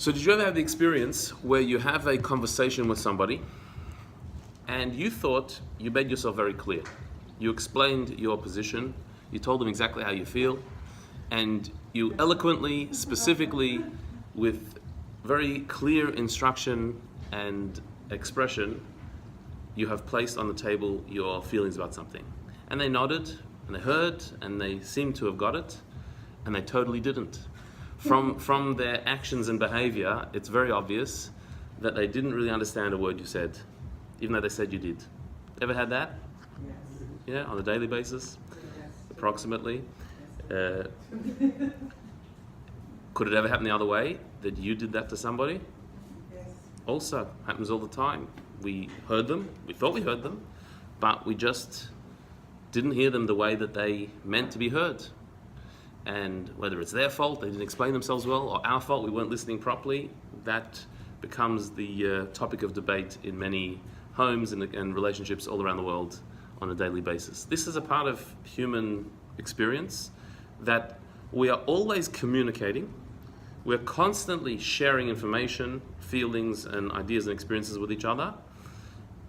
So did you ever have the experience where you have a conversation with somebody and you thought you made yourself very clear? You explained your position, you told them exactly how you feel, and you eloquently, specifically, with very clear instruction and expression, you have placed on the table your feelings about something. And they nodded, and they heard, and they seemed to have got it, and they totally didn't. From their actions and behavior, it's very obvious that they didn't really understand a word you said, even though they said you did. Ever had that? Yes. Yeah, on a daily basis? Yes. Approximately. Could it ever happen the other way, that you did that to somebody? Yes. Also, happens all the time. We heard them, we thought we heard them, but we just didn't hear them the way that they meant to be heard. And whether it's their fault, they didn't explain themselves well, or our fault, we weren't listening properly, that becomes the topic of debate in many homes and relationships all around the world on a daily basis. This is a part of human experience, that we are always communicating, we're constantly sharing information, feelings and ideas and experiences with each other,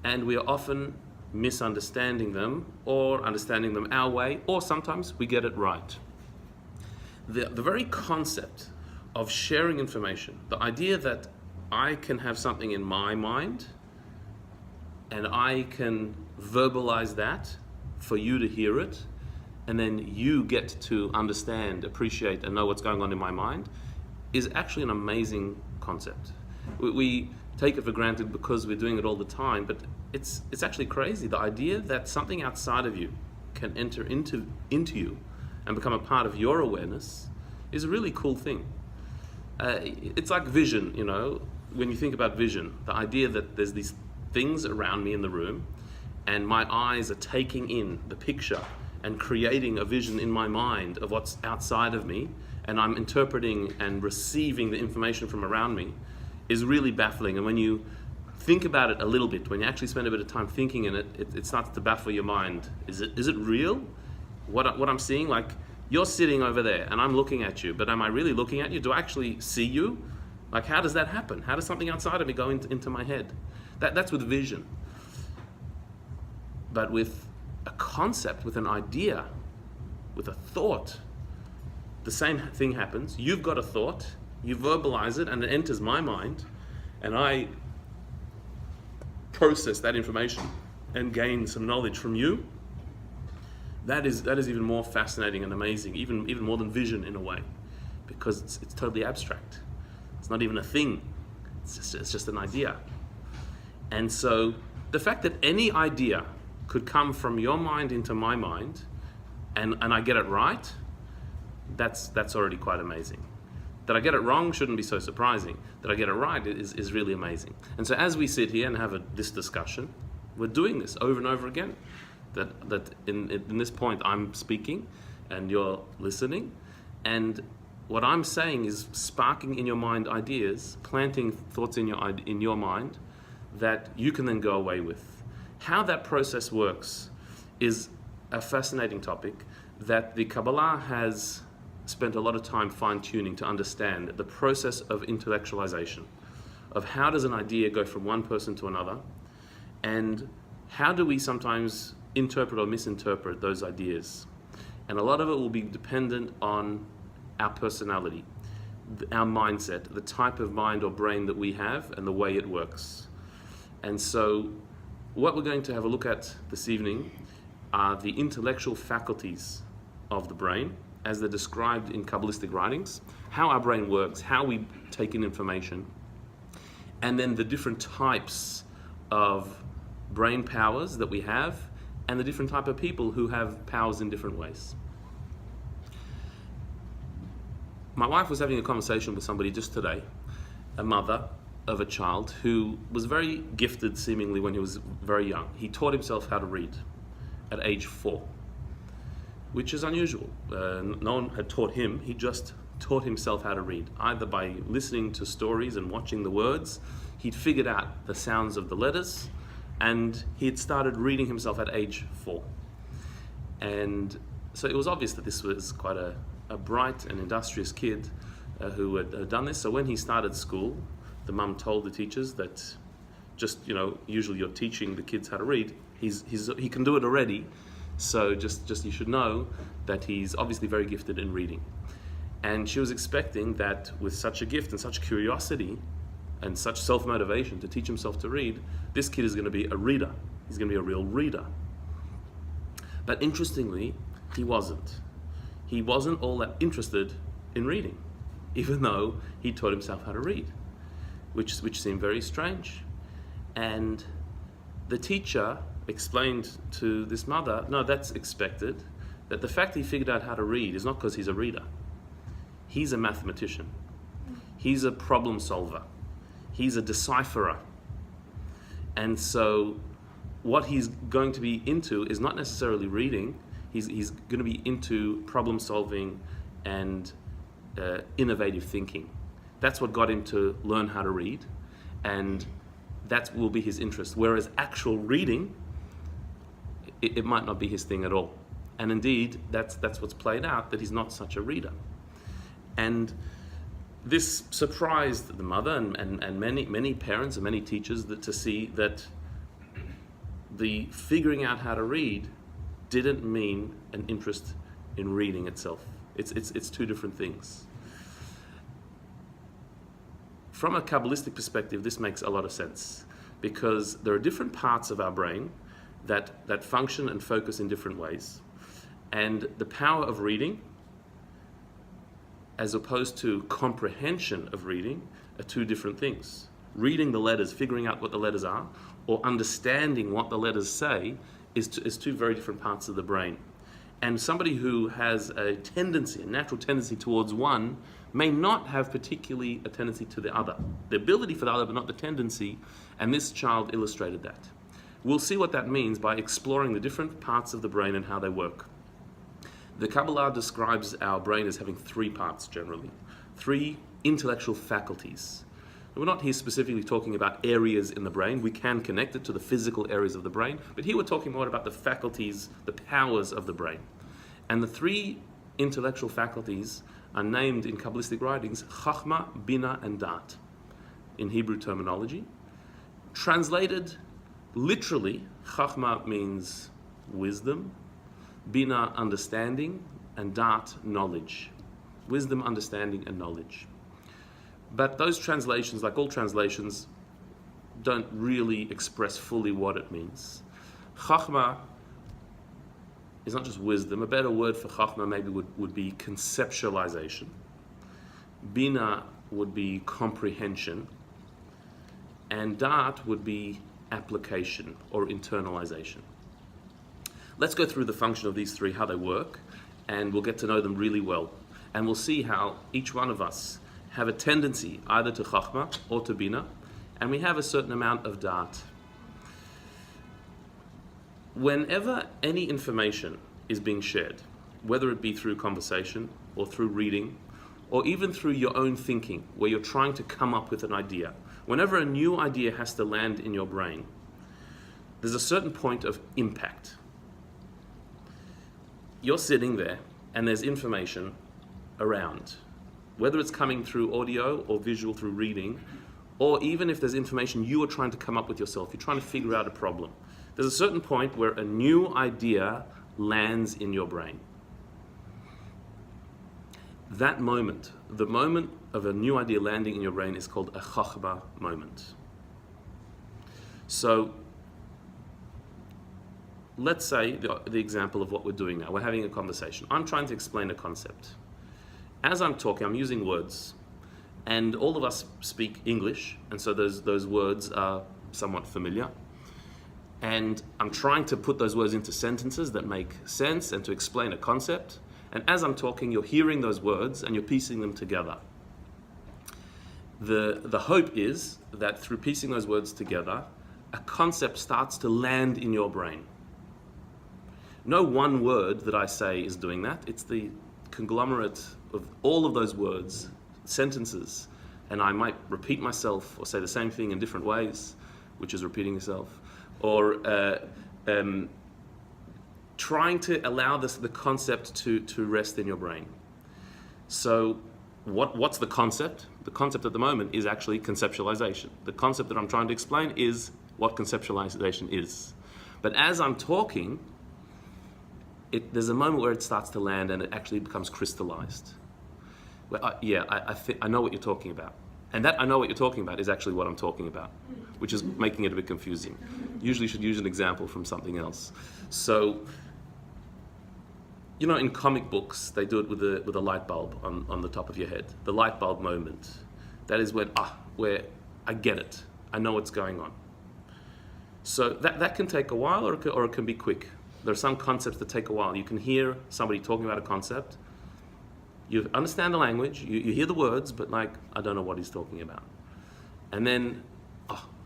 and we are often misunderstanding them or understanding them our way, or sometimes we get it right. The very concept of sharing information, the idea that I can have something in my mind and I can verbalize that for you to hear it, and then you get to understand, appreciate, and know what's going on in my mind, is actually an amazing concept. We take it for granted because we're doing it all the time, but it's actually crazy. The idea that something outside of you can enter into you and become a part of your awareness is a really cool thing. It's like vision, you know, when you think about vision, the idea that there's these things around me in the room and my eyes are taking in the picture and creating a vision in my mind of what's outside of me, and I'm interpreting and receiving the information from around me, is really baffling. And when you think about it a little bit, when you actually spend a bit of time thinking in it, it starts to baffle your mind. Is it real? What I'm seeing, like you're sitting over there and I'm looking at you, but am I really looking at you? Do I actually see you? Like, how does that happen? How does something outside of me go into my head? That's with vision. But with a concept, with an idea, with a thought, the same thing happens. You've got a thought, you verbalize it, and it enters my mind, and I process that information and gain some knowledge from you. That is even more fascinating and amazing, even more than vision in a way, because it's totally abstract. It's not even a thing. It's just an idea. And so the fact that any idea could come from your mind into my mind, and I get it right, that's already quite amazing. That I get it wrong shouldn't be so surprising. That I get it right is really amazing. And so as we sit here and have this discussion, we're doing this over and over again. That in this point I'm speaking and you're listening, and what I'm saying is sparking in your mind ideas, planting thoughts in your mind that you can then go away with. How that process works is a fascinating topic that the Kabbalah has spent a lot of time fine-tuning to understand the process of intellectualization, of how does an idea go from one person to another, and how do we sometimes interpret or misinterpret those ideas. And a lot of it will be dependent on our personality, our mindset, the type of mind or brain that we have and the way it works. And so what we're going to have a look at this evening are the intellectual faculties of the brain as they're described in Kabbalistic writings, how our brain works, how we take in information, and then the different types of brain powers that we have, and the different type of people who have powers in different ways. My wife was having a conversation with somebody just today, a mother of a child who was very gifted seemingly when he was very young. He taught himself how to read at age 4, which is unusual. No one had taught him, he just taught himself how to read, either by listening to stories and watching the words. He'd figured out the sounds of the letters, and he had started reading himself at age 4. And so it was obvious that this was quite a bright and industrious kid who had done this. So when he started school, the mum told the teachers that usually you're teaching the kids how to read. He can do it already, so just you should know that he's obviously very gifted in reading. And she was expecting that with such a gift and such curiosity and such self-motivation to teach himself to read, this kid is going to be a reader. He's going to be a real reader. But interestingly, he wasn't. He wasn't all that interested in reading, even though he taught himself how to read, which seemed very strange. And the teacher explained to this mother, no, that's expected, that the fact that he figured out how to read is not because he's a reader. He's a mathematician. He's a problem solver. He's a decipherer. And so what he's going to be into is not necessarily reading. He's going to be into problem solving and innovative thinking. That's what got him to learn how to read, and that will be his interest. Whereas actual reading, it might not be his thing at all. And indeed, that's what's played out, that he's not such a reader. And this surprised the mother and many parents and many teachers to see that the figuring out how to read didn't mean an interest in reading itself. It's two different things. From a Kabbalistic perspective, this makes a lot of sense, because there are different parts of our brain that function and focus in different ways. And the power of reading, as opposed to comprehension of reading, are two different things. Reading the letters, figuring out what the letters are, or understanding what the letters say is two very different parts of the brain. And somebody who has a natural tendency towards one, may not have particularly a tendency to the other. The ability for the other, but not the tendency, and this child illustrated that. We'll see what that means by exploring the different parts of the brain and how they work. The Kabbalah describes our brain as having three parts generally, three intellectual faculties. We're not here specifically talking about areas in the brain. We can connect it to the physical areas of the brain, but here we're talking more about the faculties, the powers of the brain. And the three intellectual faculties are named in Kabbalistic writings Chochma, Bina and Daat in Hebrew terminology. Translated literally, Chochma means wisdom, Bina, understanding, and Daat, knowledge. Wisdom, understanding, and knowledge. But those translations, like all translations, don't really express fully what it means. Chochma is not just wisdom. A better word for Chochma maybe would be conceptualization. Bina would be comprehension. And Daat would be application or internalization. Let's go through the function of these three, how they work, and we'll get to know them really well. And we'll see how each one of us have a tendency either to Chochma or to Bina, and we have a certain amount of Daat. Whenever any information is being shared, whether it be through conversation or through reading, or even through your own thinking, where you're trying to come up with an idea, whenever a new idea has to land in your brain, there's a certain point of impact. You're sitting there and there's information around, whether it's coming through audio or visual through reading, or even if there's information you are trying to come up with yourself, you're trying to figure out a problem. There's a certain point where a new idea lands in your brain. That moment, the moment of a new idea landing in your brain, is called a Chochma moment. So, let's say the example of what we're doing now. We're having a conversation. I'm trying to explain a concept. As I'm talking, I'm using words, and all of us speak English, and so those words are somewhat familiar. And I'm trying to put those words into sentences that make sense and to explain a concept. And as I'm talking, you're hearing those words and you're piecing them together. The hope is that through piecing those words together, a concept starts to land in your brain. No one word that I say is doing that. It's the conglomerate of all of those words, sentences, and I might repeat myself or say the same thing in different ways, which is repeating yourself, or trying to allow the concept to rest in your brain. So what's the concept? The concept at the moment is actually conceptualization. The concept that I'm trying to explain is what conceptualization is. But as I'm talking, there's a moment where it starts to land and it actually becomes crystallized. I know what you're talking about. And that I know what you're talking about is actually what I'm talking about, which is making it a bit confusing. Usually you should use an example from something else. So, in comic books, they do it with a light bulb on the top of your head. The light bulb moment. That is where I get it. I know what's going on. So that can take a while or it can be quick. There are some concepts that take a while. You can hear somebody talking about a concept. You understand the language, you hear the words, but I don't know what he's talking about. And then,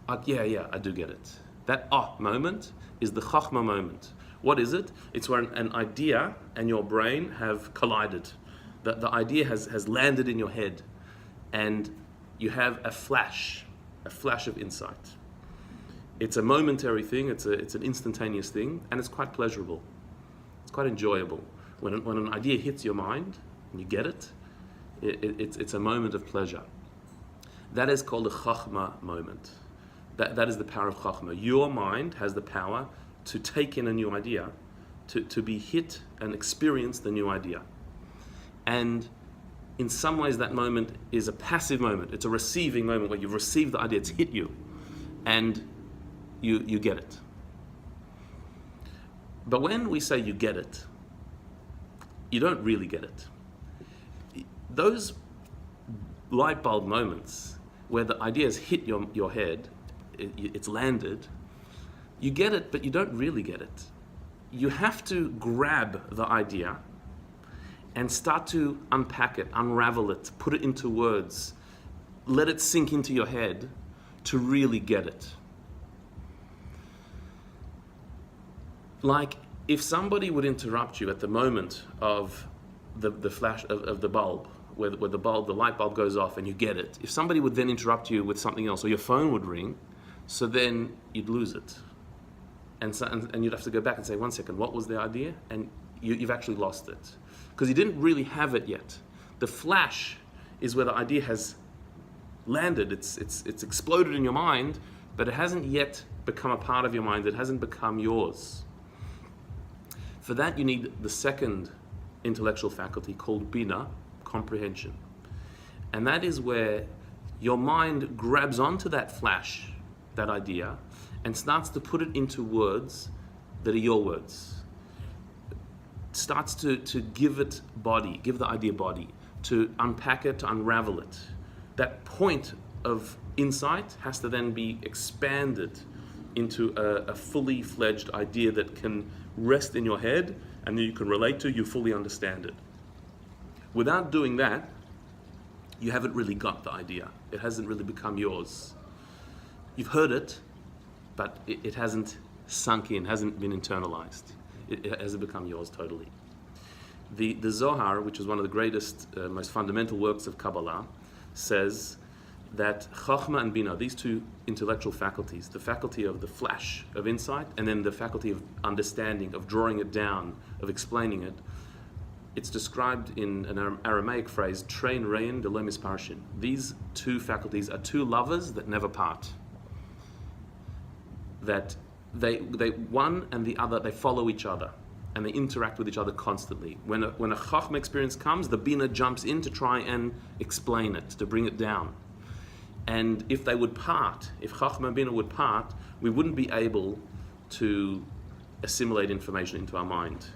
I do get it. That moment is the Chochma moment. What is it? It's where an idea and your brain have collided. The idea has landed in your head, and you have a flash of insight. It's a momentary thing, it's an instantaneous thing, and it's quite pleasurable. It's quite enjoyable. When an idea hits your mind, and you get it, it's a moment of pleasure. That is called a Chochma moment. That is the power of Chochma. Your mind has the power to take in a new idea, to be hit and experience the new idea. And in some ways that moment is a passive moment. It's a receiving moment where you've received the idea, it's hit you, and you get it. But when we say you get it, you don't really get it. Those light bulb moments where the idea has hit your head, it's landed, you get it, but you don't really get it. You have to grab the idea and start to unpack it, unravel it, put it into words, let it sink into your head to really get it. Like if somebody would interrupt you at the moment of the flash of the bulb, where the light bulb goes off and you get it. If somebody would then interrupt you with something else, or your phone would ring, so then you'd lose it. And you'd have to go back and say, 1 second, what was the idea? And you've actually lost it. Because you didn't really have it yet. The flash is where the idea has landed, it's exploded in your mind, but it hasn't yet become a part of your mind, it hasn't become yours. For that you need the second intellectual faculty called Bina, comprehension. And that is where your mind grabs onto that flash, that idea, and starts to put it into words that are your words. Starts to give it body, give the idea body, to unpack it, to unravel it. That point of insight has to then be expanded into a fully fledged idea that can rest in your head and that you can relate to, you fully understand it. Without doing that, you haven't really got the idea. It hasn't really become yours. You've heard it, but it hasn't sunk in, hasn't been internalized. It hasn't become yours totally. The Zohar, which is one of the greatest, most fundamental works of Kabbalah, says that Chochma and Bina, these two intellectual faculties, the faculty of the flash of insight and then the faculty of understanding, of drawing it down, of explaining it, it's described in an Aramaic phrase, Trein Rein de Lemis Parshin. These two faculties are two lovers that never part. That they one and the other, they follow each other and they interact with each other constantly. When a Chochma experience comes, the Bina jumps in to try and explain it, to bring it down. And if they would part, if Chochma and Bina would part, we wouldn't be able to assimilate information into our mind.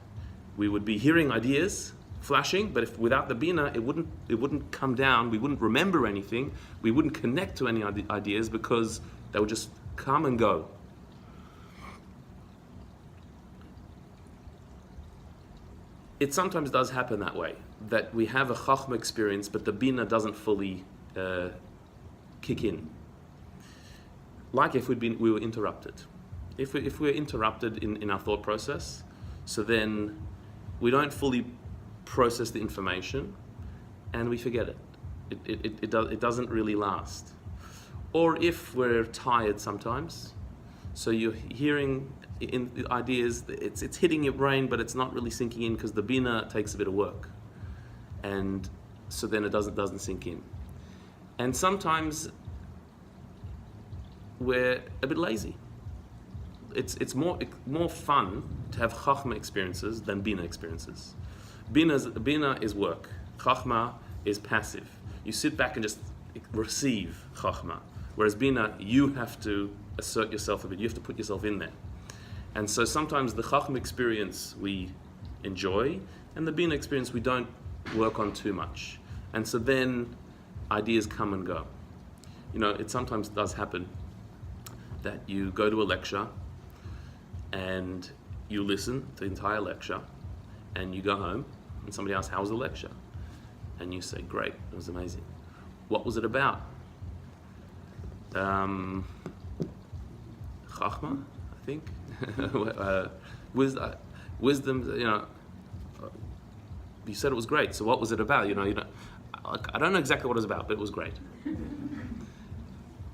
We would be hearing ideas flashing, but without the Bina, it wouldn't come down. We wouldn't remember anything. We wouldn't connect to any ideas because they would just come and go. It sometimes does happen that way, that we have a Chochma experience, but the Bina doesn't fully kick in. Like if we were interrupted. If we're interrupted in our thought process, so then we don't fully process the information and we forget it. It doesn't really last. Or if we're tired sometimes, so you're hearing in ideas, it's hitting your brain, but it's not really sinking in because the Bina takes a bit of work. And so then it doesn't sink in. And sometimes we're a bit lazy. It's more fun to have Chochma experiences than Bina experiences. Bina is work. Chochma is passive. You sit back and just receive Chochma. Whereas Bina, you have to assert yourself a bit. You have to put yourself in there. And so sometimes the Chochma experience we enjoy, and the Bina experience we don't work on too much. And so then ideas come and go. It sometimes does happen that you go to a lecture and you listen to the entire lecture and you go home and somebody asks, how was the lecture? And you say, great, it was amazing. What was it about? Chachma, I think. Wisdom, you said it was great, so what was it about? I don't know exactly what it was about, but it was great.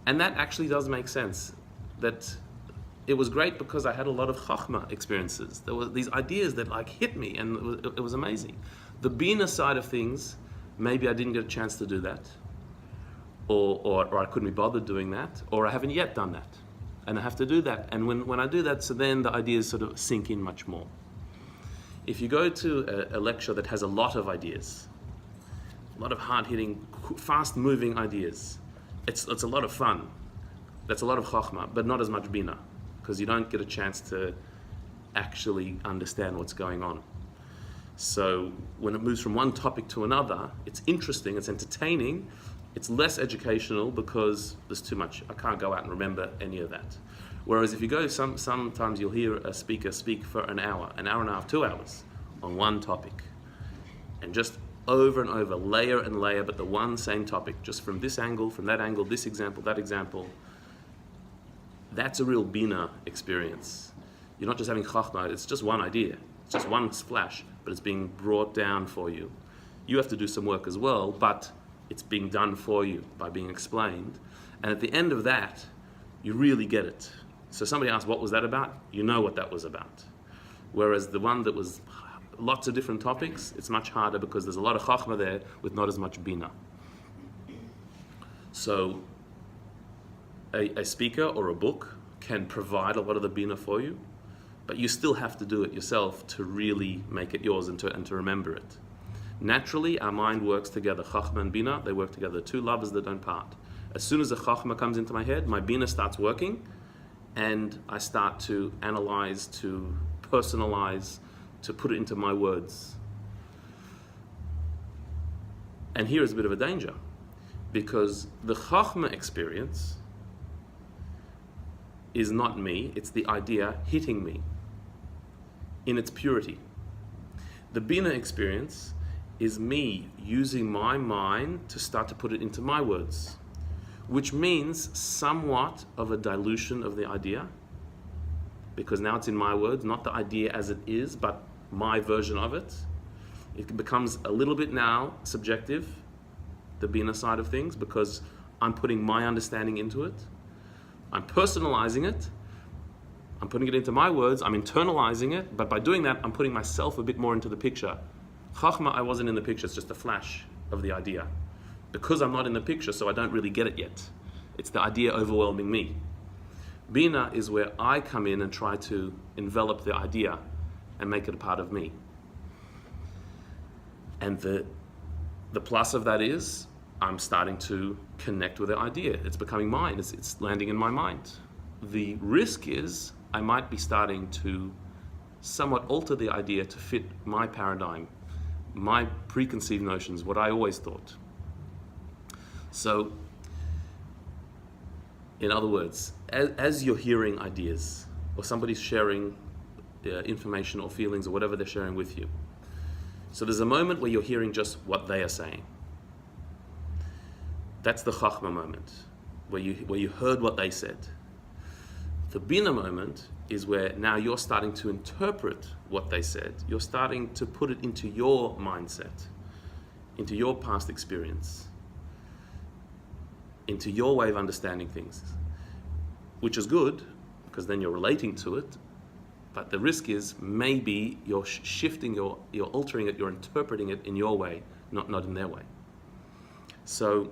And that actually does make sense, that it was great because I had a lot of Chochma experiences. There were these ideas that hit me, and it was amazing. The Bina side of things, maybe I didn't get a chance to do that, or I couldn't be bothered doing that, or I haven't yet done that, and I have to do that. And when I do that, so then the ideas sort of sink in much more. If you go to a lecture that has a lot of ideas, a lot of hard-hitting, fast-moving ideas, it's a lot of fun. That's a lot of Chochma, but not as much Bina, because you don't get a chance to actually understand what's going on. So when it moves from one topic to another, it's interesting, it's entertaining, it's less educational because there's too much. I can't go out and remember any of that. Whereas if you go, sometimes you'll hear a speaker speak for an hour and a half, 2 hours on one topic, and just over and over, layer and layer, but the one same topic, just from this angle, from that angle, this example, that example. That's a real Bina experience. You're not just having Chochma, it's just one idea. It's just one flash, but it's being brought down for you. You have to do some work as well, but it's being done for you by being explained. And at the end of that, you really get it. So somebody asks, what was that about? You know what that was about. Whereas the one that was lots of different topics, it's much harder because there's a lot of Chochma there with not as much Bina. So a speaker or a book can provide a lot of the Bina for you, but you still have to do it yourself to really make it yours and to remember it. Naturally, our mind works together. Chochma and Bina, they work together. Two lovers that don't part. As soon as the Chochma comes into my head, my Bina starts working, and I start to analyze, to personalize, to put it into my words. And here is a bit of a danger, because the Chochma experience is not me, it's the idea hitting me in its purity. The Bina experience is me using my mind to start to put it into my words, which means somewhat of a dilution of the idea, because now it's in my words, not the idea as it is, but my version of it. It becomes a little bit now subjective, the Bina side of things, because I'm putting my understanding into it. I'm personalizing it. I'm putting it into my words. I'm internalizing it. But by doing that, I'm putting myself a bit more into the picture. Chochma, I wasn't in the picture. It's just a flash of the idea. Because I'm not in the picture, so I don't really get it yet. It's the idea overwhelming me. Bina is where I come in and try to envelop the idea and make it a part of me. And the plus of that is I'm starting to connect with the idea. It's becoming mine. It's landing in my mind. The risk is I might be starting to somewhat alter the idea to fit my paradigm, my preconceived notions, what I always thought. So, in other words, as you're hearing ideas, or somebody's sharing information or feelings or whatever they're sharing with you, so there's a moment where you're hearing just what they are saying. That's the Chochma moment, where you heard what they said. The Bina moment is where now you're starting to interpret what they said. You're starting to put it into your mindset, into your past experience, into your way of understanding things, which is good, because then you're relating to it. But the risk is maybe you're shifting, you're altering it, you're interpreting it in your way, not in their way. So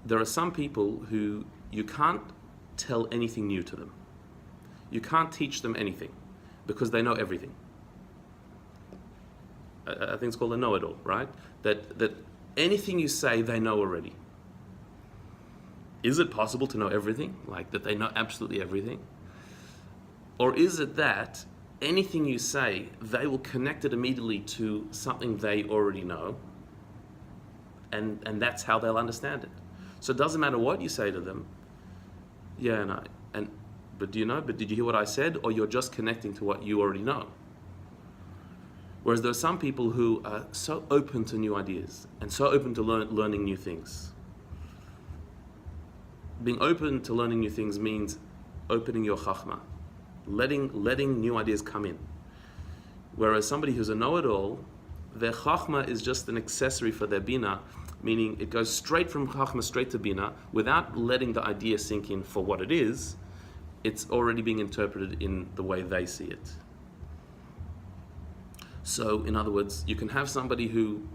there are some people who you can't tell anything new to them. You can't teach them anything because they know everything. I think it's called a know-it-all, right? That anything you say, they know already. Is it possible to know everything? Like that they know absolutely everything? Or is it that anything you say, they will connect it immediately to something they already know, and that's how they'll understand it. So it doesn't matter what you say to them. Yeah, no. But do you know? But did you hear what I said? Or you're just connecting to what you already know. Whereas there are some people who are so open to new ideas and so open to learning new things. Being open to learning new things means opening your chochma, letting new ideas come in. Whereas somebody who's a know-it-all, their chochma is just an accessory for their bina, meaning it goes straight from chochma straight to bina without letting the idea sink in for what it is. It's already being interpreted in the way they see it. So, in other words, you can have somebody who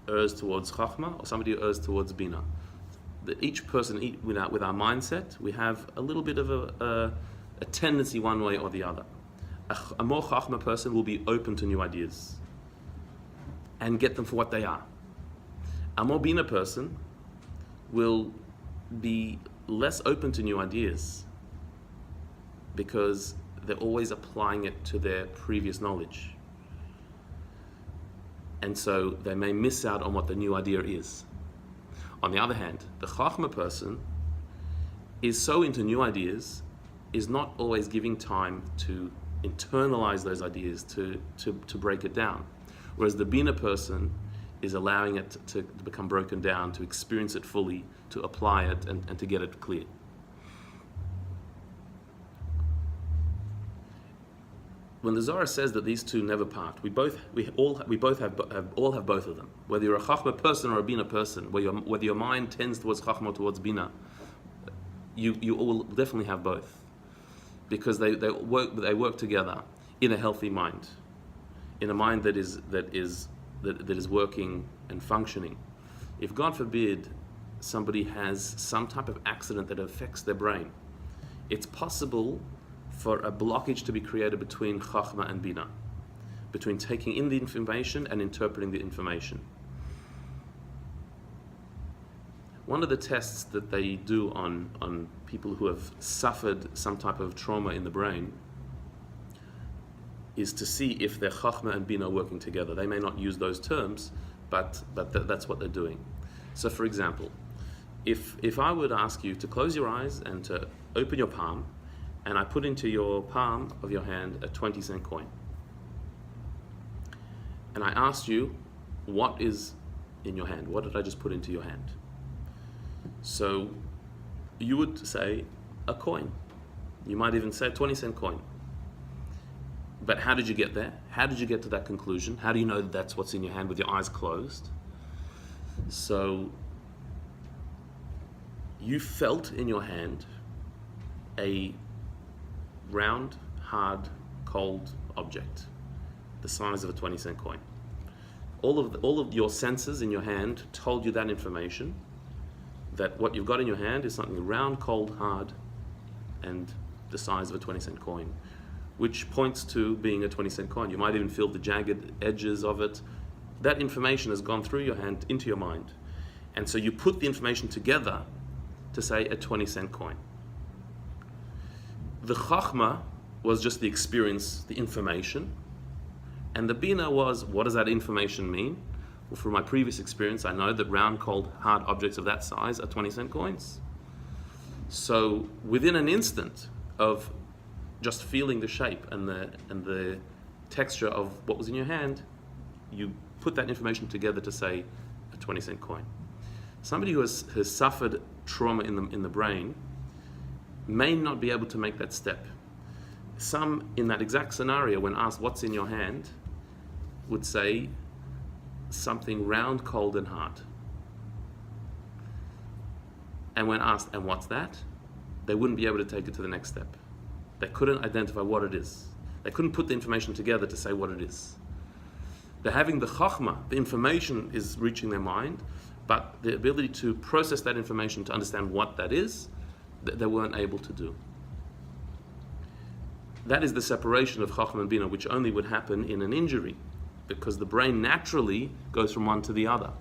errs towards chochma or somebody who errs towards bina. Each person, with our mindset, we have a little bit of a tendency one way or the other. A more chochma person will be open to new ideas and get them for what they are. A more bina person will be less open to new ideas because they're always applying it to their previous knowledge. And so they may miss out on what the new idea is. On the other hand, the Chochma person is so into new ideas, is not always giving time to internalize those ideas, to break it down. Whereas the Bina person is allowing it to become broken down, to experience it fully, to apply it, and to get it clear. When the Zohar says that these two never part, we all have both of them. Whether you're a Chochma person or a Bina person, whether your mind tends towards Chochma or towards Bina, you all definitely have both, because they work together in a healthy mind, in a mind that is working and functioning. If God forbid somebody has some type of accident that affects their brain, it's possible for a blockage to be created between Chochma and Bina, between taking in the information and interpreting the information. One of the tests that they do on people who have suffered some type of trauma in the brain is to see if their Chochma and Bina are working together. They may not use those terms, but that's what they're doing. So for example, if I would ask you to close your eyes and to open your palm, and I put into your palm of your hand a 20-cent coin, and I asked you, what is in your hand? What did I just put into your hand? So you would say a coin. You might even say a 20-cent coin. But how did you get there? How did you get to that conclusion? How do you know that that's what's in your hand with your eyes closed? So you felt in your hand a round, hard, cold object, the size of a 20-cent coin. All of your senses in your hand told you that information, that what you've got in your hand is something round, cold, hard, and the size of a 20-cent coin, which points to being a 20-cent coin. You might even feel the jagged edges of it. That information has gone through your hand into your mind. And so you put the information together to say a 20-cent coin. The Chochma was just the experience, the information. And the Bina was, what does that information mean? Well, from my previous experience, I know that round, cold, hard objects of that size are 20-cent coins. So within an instant of just feeling the shape and the texture of what was in your hand, you put that information together to say a 20-cent coin. Somebody who has suffered trauma in the brain may not be able to make that step. Some, in that exact scenario, when asked what's in your hand, would say something round, cold, and hard. And when asked, and what's that? They wouldn't be able to take it to the next step. They couldn't identify what it is. They couldn't put the information together to say what it is. They're having the Chochma, the information is reaching their mind, but the ability to process that information, to understand what that is, they weren't able to do. That is the separation of Chochma and Bina, which only would happen in an injury, because the brain naturally goes from one to the other.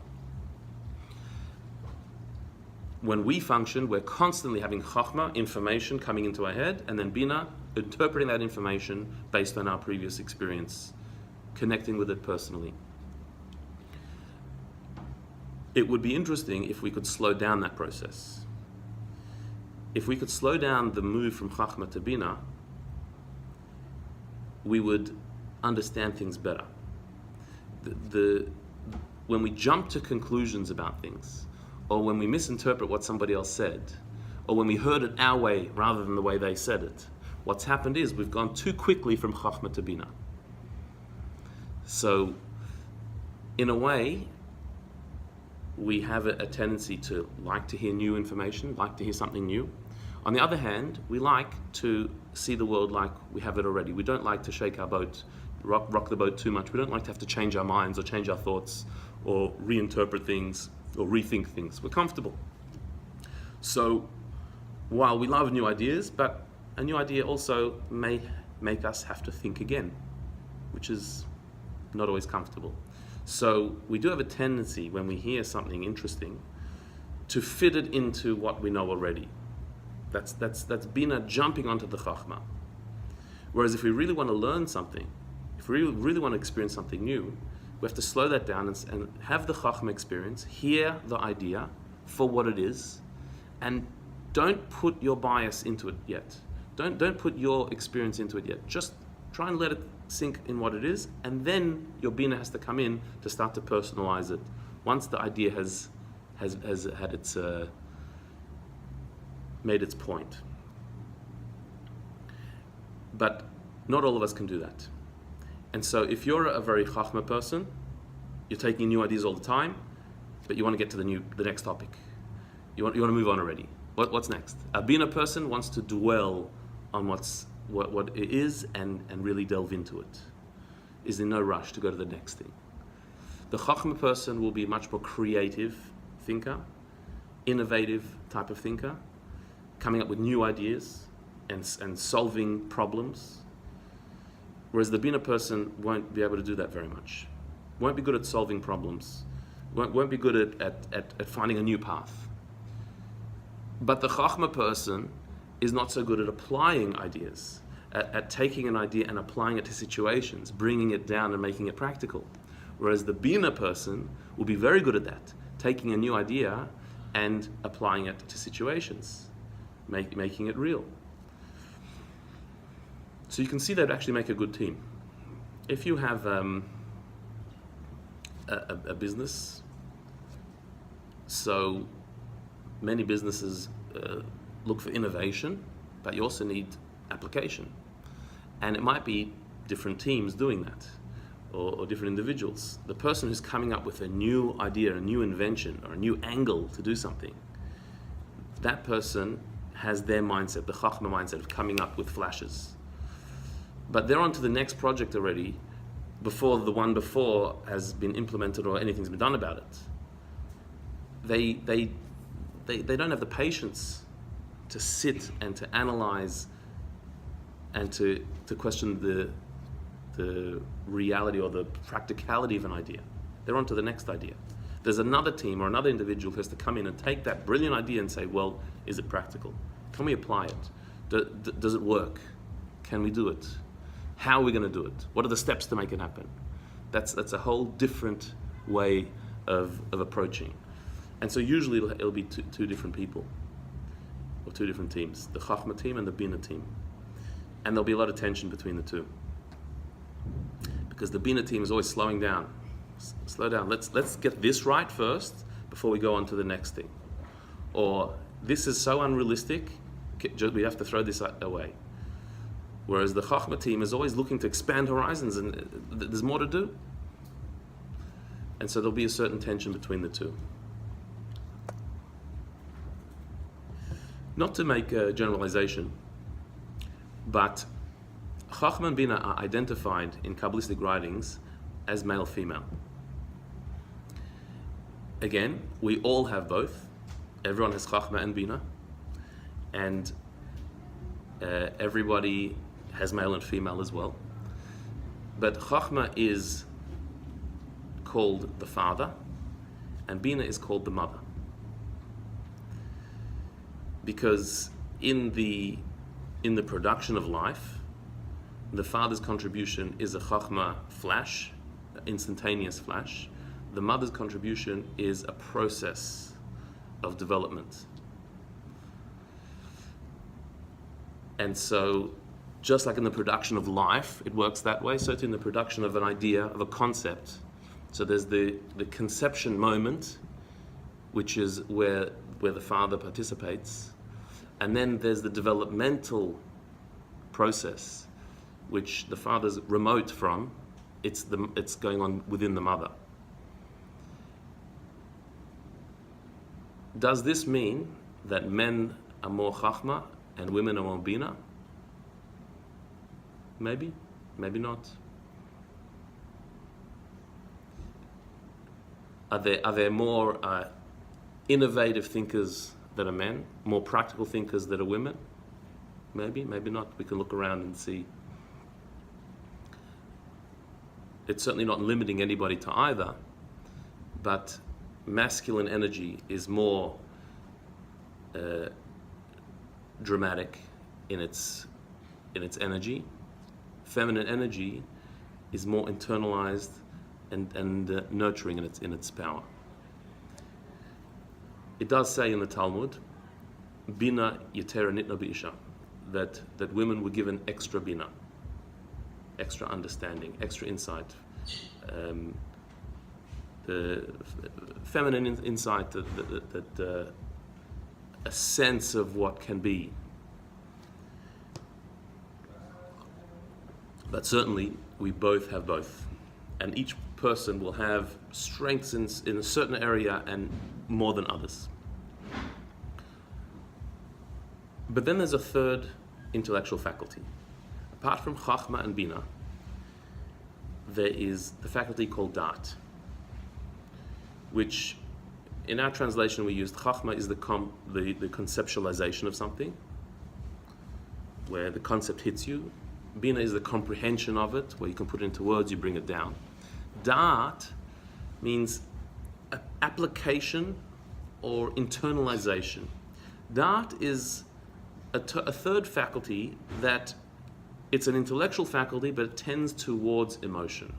When we function, we're constantly having Chochma, information coming into our head, and then Bina, interpreting that information based on our previous experience, connecting with it personally. It would be interesting if we could slow down that process. If we could slow down the move from Chochma to Bina, we would understand things better. When we jump to conclusions about things, or when we misinterpret what somebody else said, or when we heard it our way rather than the way they said it, what's happened is we've gone too quickly from Chochma to Bina. So, in a way, we have a tendency to like to hear new information, like to hear something new. On the other hand, we like to see the world like we have it already. We don't like to shake our boat, rock the boat too much. We don't like to have to change our minds or change our thoughts or reinterpret things or rethink things. We're comfortable. So while we love new ideas, but a new idea also may make us have to think again, which is not always comfortable. So we do have a tendency when we hear something interesting to fit it into what we know already. That's Bina jumping onto the Chochma. Whereas if we really want to learn something, if we really want to experience something new, we have to slow that down and have the Chochma experience, hear the idea for what it is, and don't put your bias into it yet. Don't put your experience into it yet. Just try and let it sink in what it is, and then your Bina has to come in to start to personalize it. Once the idea has had its made its point. But not all of us can do that. And so if you're a very Chochma person, you're taking new ideas all the time, but you want to get to the next topic. You want to move on already. What's next? A Bina person wants to dwell on what it is and really delve into it. Is in no rush to go to the next thing. The Chochma person will be a much more creative thinker, innovative type of thinker, coming up with new ideas and solving problems. Whereas the Bina person won't be able to do that very much. Won't be good at solving problems. Won't be good at finding a new path. But the Chochma person is not so good at applying ideas, at taking an idea and applying it to situations, bringing it down and making it practical. Whereas the Bina person will be very good at that, taking a new idea and applying it to situations, making it real. So you can see that actually make a good team. If you have a business, so many businesses look for innovation, but you also need application. And it might be different teams doing that, or different individuals. The person who's coming up with a new idea, a new invention, or a new angle to do something, that person has their mindset, the Chochma mindset of coming up with flashes. But they're on to the next project already before the one before has been implemented or anything's been done about it. They don't have the patience to sit and to analyze and to question the reality or the practicality of an idea. They're on to the next idea. There's another team or another individual who has to come in and take that brilliant idea and say, well, is it practical? Can we apply it? Does it work? Can we do it? How are we going to do it? What are the steps to make it happen? That's a whole different way of approaching. And so usually it'll be two different people or two different teams, the Chochma team and the Bina team. And there'll be a lot of tension between the two. Because the Bina team is always slowing down. Slow down. Let's get this right first before we go on to the next thing. Or this is so unrealistic, we have to throw this away. Whereas the Chochma team is always looking to expand horizons and there's more to do. And so there'll be a certain tension between the two. Not to make a generalization, but Chochma and Bina are identified in Kabbalistic writings as male-female. Again, we all have both. Everyone has Chochma and Bina, and everybody has male and female as well. But Chochma is called the father, and Bina is called the mother. Because in the production of life, the father's contribution is a Chochma flash, instantaneous flash. The mother's contribution is a process of development. And so, just like in the production of life, it works that way, so it's in the production of an idea, of a concept. So there's the conception moment, which is where the father participates, and then there's the developmental process, which the father's remote from. It's going on within the mother. Does this mean that men are more Chachma and women are more Bina? Maybe, maybe not. Are there more innovative thinkers that are men, more practical thinkers that are women? Maybe, maybe not. We can look around and see. It's certainly not limiting anybody to either, but masculine energy is more dramatic in its energy. Feminine energy is more internalized and nurturing in its power. It does say in the Talmud, Bina yetera nitna b'isha, that women were given extra bina, extra understanding, extra insight. The feminine insight, that a sense of what can be. But certainly, we both have both. And each person will have strengths in a certain area and more than others. But then there's a third intellectual faculty. Apart from Chochma and Bina, there is the faculty called Daat, which in our translation we used Chochma is the conceptualization of something, where the concept hits you. Bina is the comprehension of it, where you can put it into words, you bring it down. Daat means application or internalization. Daat is a third faculty that it's an intellectual faculty, but it tends towards emotion.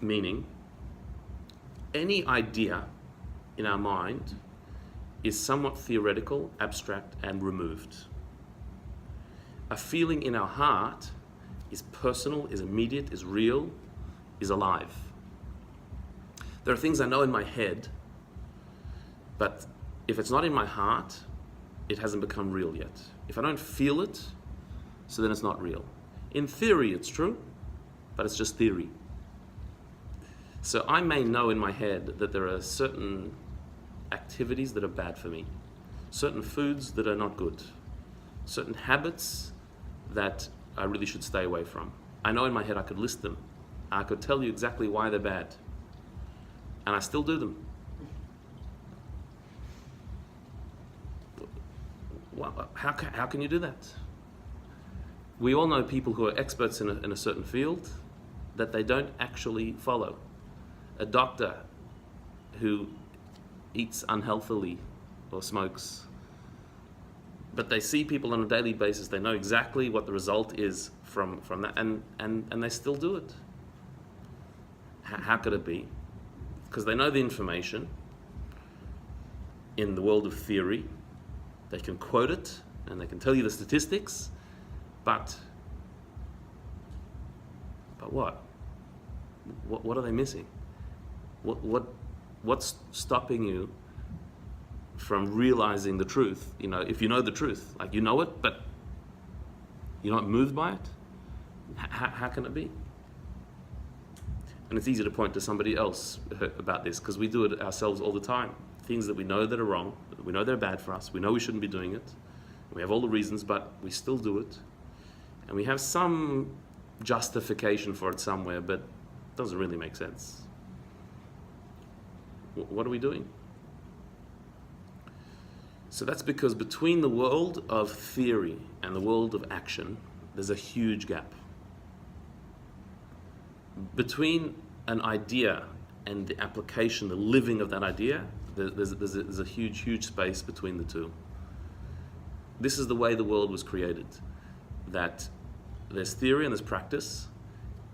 Meaning, any idea in our mind is somewhat theoretical, abstract, and removed. A feeling in our heart is personal, is immediate, is real, is alive. There are things I know in my head, but if it's not in my heart, it hasn't become real yet. If I don't feel it, so then it's not real. In theory, it's true, but it's just theory. So I may know in my head that there are certain activities that are bad for me, certain foods that are not good, certain habits that I really should stay away from. I know in my head I could list them. I could tell you exactly why they're bad. And I still do them. Well, how can you do that? We all know people who are experts in a certain field that they don't actually follow. A doctor who eats unhealthily or smokes, but they see people on a daily basis, they know exactly what the result is from that, and they still do it. How could it be? Because they know the information in the world of theory, they can quote it, and they can tell you the statistics, but what? What are they missing? What's stopping you from realizing the truth? You know, if you know the truth, like you know it, but you're not moved by it, how can it be? And it's easy to point to somebody else about this, because we do it ourselves all the time. Things that we know that are wrong, we know they're bad for us, we know we shouldn't be doing it, we have all the reasons, but we still do it. And we have some justification for it somewhere, but it doesn't really make sense. What are we doing? So that's because between the world of theory and the world of action, there's a huge gap. Between an idea and the application, the living of that idea, there's a huge space between the two. This is the way the world was created, that there's theory and there's practice,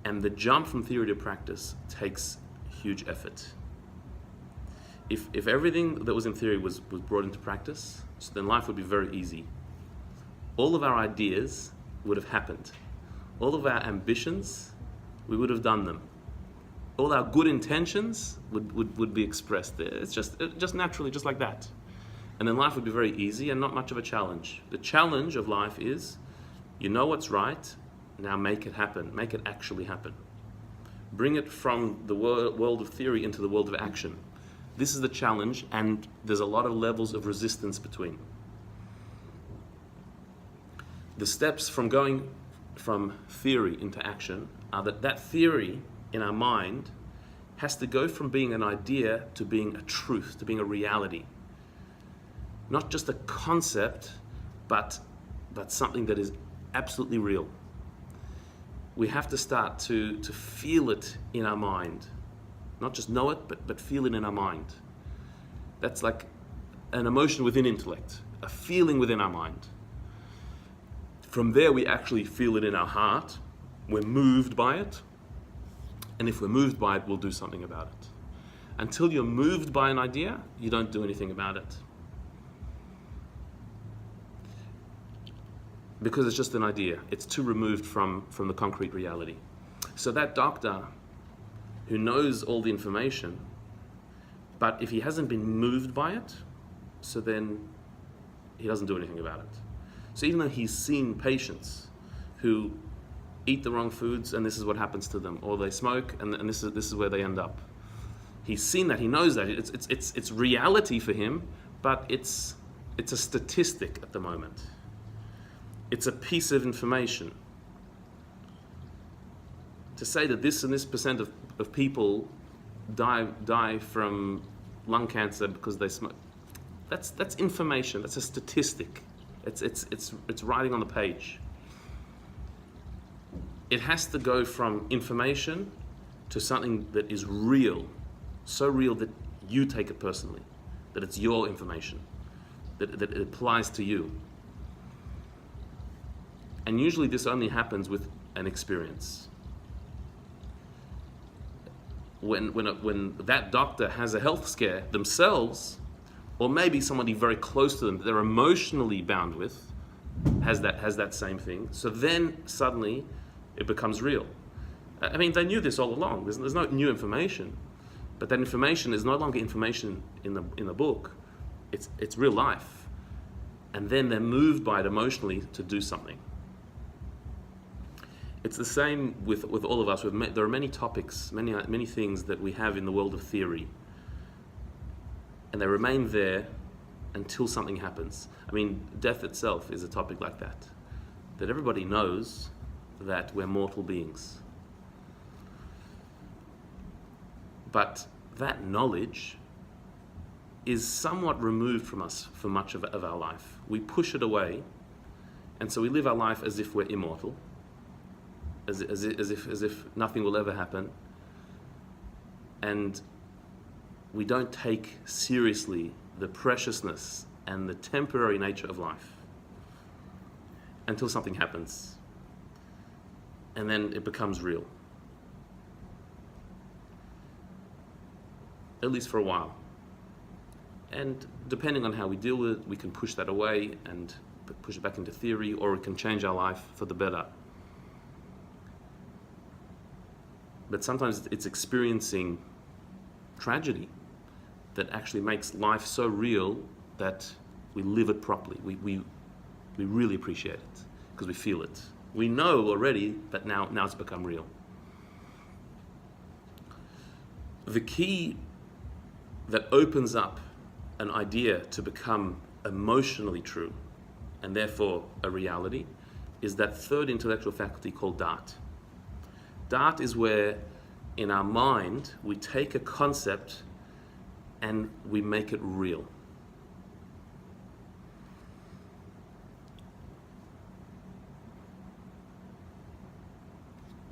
and the jump from theory to practice takes huge effort. If everything that was in theory was brought into practice, so then life would be very easy. All of our ideas would have happened. All of our ambitions, we would have done them. All our good intentions would be expressed there. It's just naturally, just like that. And then life would be very easy and not much of a challenge. The challenge of life is, you know what's right, now make it happen. Make it actually happen. Bring it from the world of theory into the world of action. This is the challenge, and there's a lot of levels of resistance between. The steps from going from theory into action are that theory in our mind has to go from being an idea to being a truth, to being a reality. Not just a concept, but something that is absolutely real. We have to start to feel it in our mind. Not just know it, but feel it in our mind. That's like an emotion within intellect, a feeling within our mind. From there, we actually feel it in our heart. We're moved by it. And if we're moved by it, we'll do something about it. Until you're moved by an idea, you don't do anything about it. Because it's just an idea. It's too removed from the concrete reality. So that doctor who knows all the information, but if he hasn't been moved by it, so then he doesn't do anything about it. So even though he's seen patients who eat the wrong foods and this is what happens to them, or they smoke and this is where they end up. He's seen that, he knows that. It's reality for him, but it's a statistic at the moment. It's a piece of information. To say that this and this percent of people die from lung cancer because they smoke, that's information, that's a statistic. It's writing on the page. It has to go from information to something that is real, so real that you take it personally, that it's your information, that it applies to you. And usually this only happens with an experience. When that doctor has a health scare themselves, or maybe somebody very close to them that they're emotionally bound with, has that same thing. So then suddenly it becomes real. I mean, they knew this all along. There's no new information, but that information is no longer information in the book. It's real life, and then they're moved by it emotionally to do something. It's the same with all of us. There are many topics, many things that we have in the world of theory, and they remain there until something happens. I mean, death itself is a topic like that everybody knows that we're mortal beings. But that knowledge is somewhat removed from us for much of our life. We push it away, and so we live our life as if we're immortal, as if nothing will ever happen, and we don't take seriously the preciousness and the temporary nature of life until something happens, and then it becomes real. At least for a while. And depending on how we deal with it, we can push that away and push it back into theory, or it can change our life for the better. But sometimes it's experiencing tragedy that actually makes life so real that we live it properly. We really appreciate it because we feel it. We know already that now it's become real. The key that opens up an idea to become emotionally true and therefore a reality is that third intellectual faculty called Daat. Daat is where, in our mind, we take a concept and we make it real.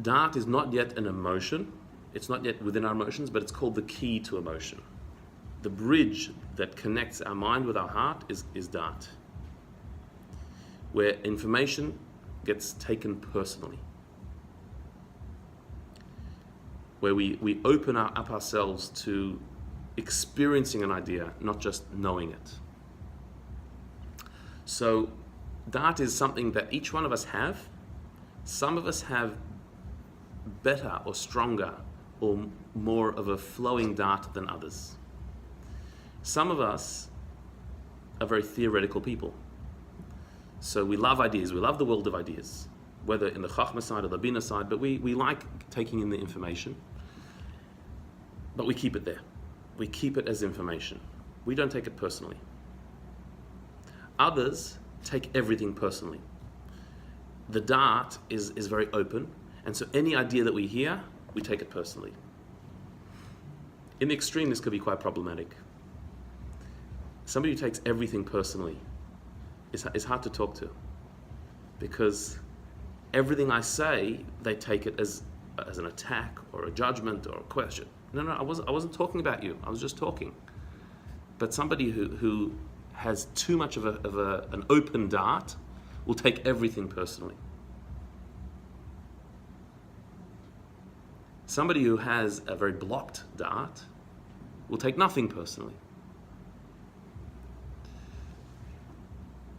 Daat is not yet an emotion. It's not yet within our emotions, but it's called the key to emotion. The bridge that connects our mind with our heart is Daat, where information gets taken personally, where we open up ourselves to experiencing an idea, not just knowing it. So Daat is something that each one of us have. Some of us have better or stronger or more of a flowing Daat than others. Some of us are very theoretical people. So we love ideas, we love the world of ideas, whether in the Chochma side or the Bina side, but we like taking in the information, but we keep it there. We keep it as information. We don't take it personally. Others take everything personally. The Daat is very open, and so any idea that we hear, we take it personally. In the extreme, this could be quite problematic. Somebody who takes everything personally is hard to talk to, because everything I say, they take it as an attack or a judgment or a question. No, I wasn't talking about you. I was just talking. But somebody who has too much of an open Daat will take everything personally. Somebody who has a very blocked Daat will take nothing personally.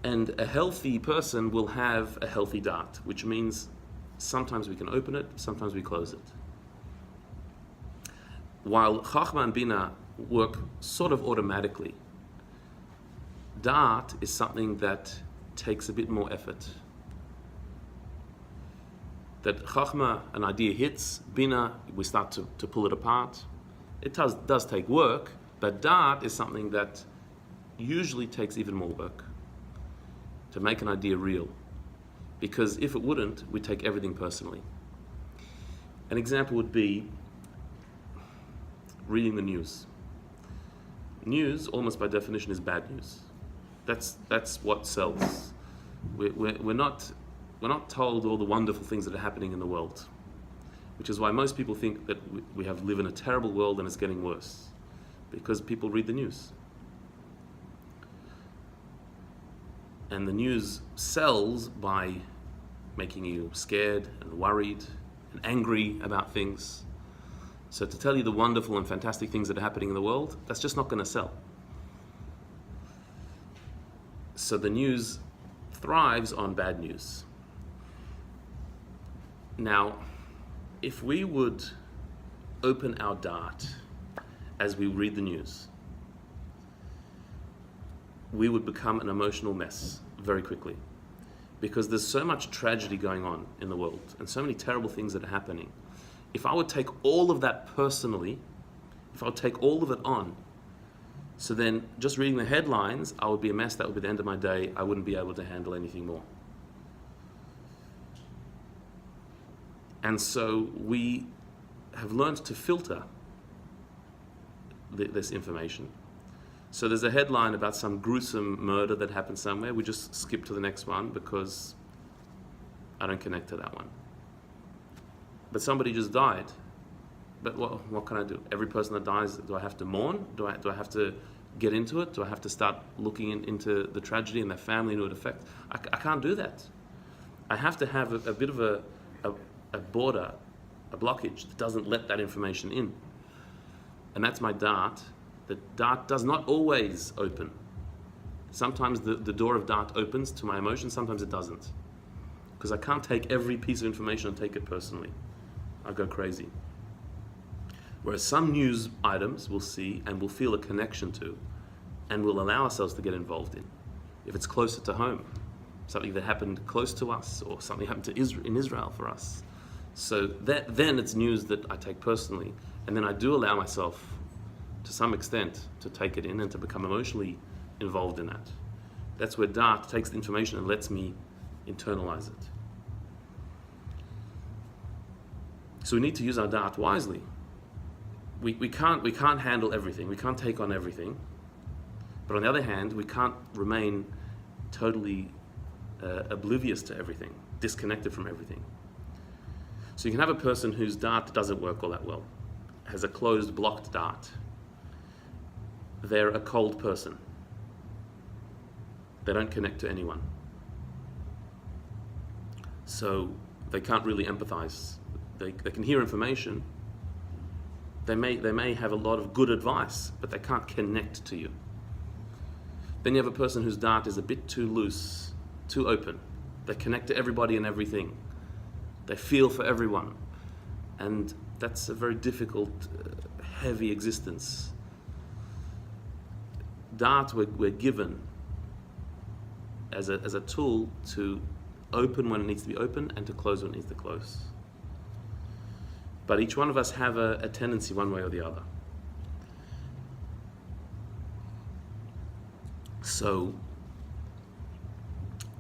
And a healthy person will have a healthy Daat, which means sometimes we can open it, sometimes we close it. While Chochma and Bina work sort of automatically, Daat is something that takes a bit more effort. That Chochma, an idea hits, Bina, we start to pull it apart. It does take work, but Daat is something that usually takes even more work to make an idea real. Because if it wouldn't, we take everything personally. An example would be reading the news. News, almost by definition, is bad news. That's what sells. We're not told all the wonderful things that are happening in the world, which is why most people think that we live in a terrible world and it's getting worse, because people read the news. And the news sells by making you scared and worried and angry about things. So to tell you the wonderful and fantastic things that are happening in the world, that's just not going to sell. So the news thrives on bad news. Now, if we would open our Daat as we read the news, we would become an emotional mess very quickly, because there's so much tragedy going on in the world and so many terrible things that are happening. If I would take all of that personally, if I would take all of it on, so then just reading the headlines, I would be a mess. That would be the end of my day. I wouldn't be able to handle anything more. And so we have learned to filter this information. So there's a headline about some gruesome murder that happened somewhere. We just skip to the next one because I don't connect to that one. But somebody just died. But what can I do? Every person that dies, do I have to mourn? Do I have to get into it? Do I have to start looking into the tragedy and their family and who it affects? I can't do that. I have to have a bit of a border, a blockage that doesn't let that information in. And that's my Daat. The Daat does not always open. Sometimes the door of Daat opens to my emotions, sometimes it doesn't. Because I can't take every piece of information and take it personally. I go crazy. Whereas some news items we'll see and we'll feel a connection to and we'll allow ourselves to get involved in. If it's closer to home, something that happened close to us or something happened in Israel for us. So then it's news that I take personally, and then I do allow myself to some extent to take it in and to become emotionally involved in that. That's where Daat takes the information and lets me internalize it. So we need to use our Daat wisely. We can't handle everything. We can't take on everything. But on the other hand, we can't remain totally oblivious to everything, disconnected from everything. So you can have a person whose Daat doesn't work all that well, has a closed, blocked Daat. They're a cold person. They don't connect to anyone. So they can't really empathize. They can hear information. They may have a lot of good advice, but they can't connect to you. Then you have a person whose Daat is a bit too loose, too open. They connect to everybody and everything. They feel for everyone. And that's a very difficult, heavy existence. Daat we're given as a tool to open when it needs to be open and to close when it needs to close. But each one of us have a tendency one way or the other. So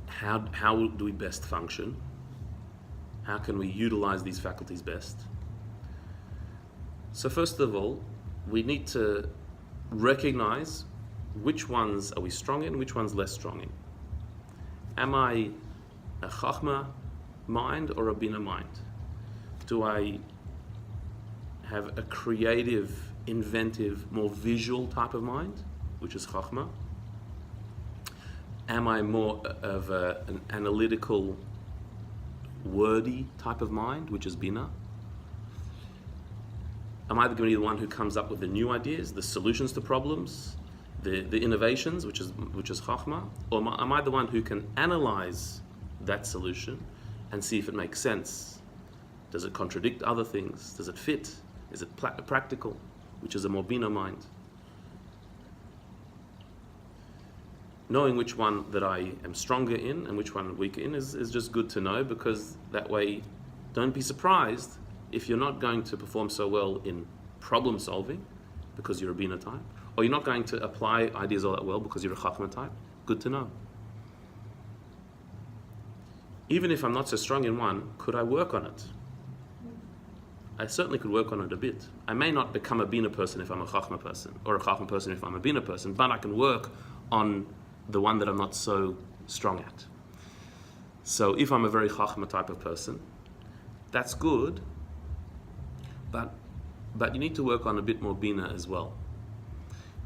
how do we best function? How can we utilize these faculties best? So first of all, we need to recognize which ones are we strong in, which ones less strong in. Am I a Chochma mind or a Bina mind? Do I have a creative, inventive, more visual type of mind, which is Chochma? Am I more of an analytical, wordy type of mind, which is Bina? Am I going to be the one who comes up with the new ideas, the solutions to problems, the innovations, which is Chochma? Or am I the one who can analyze that solution and see if it makes sense? Does it contradict other things? Does it fit? Is it practical, which is a more Bina mind? Knowing which one that I am stronger in and which one I'm weaker in is just good to know, because that way, don't be surprised if you're not going to perform so well in problem solving because you're a Bina type, or you're not going to apply ideas all that well because you're a Chochma type. Good to know. Even if I'm not so strong in one, could I work on it? I certainly could work on it a bit. I may not become a Bina person if I'm a Chochma person, or a Chochma person if I'm a Bina person, but I can work on the one that I'm not so strong at. So if I'm a very Chochma type of person, that's good, but you need to work on a bit more Bina as well.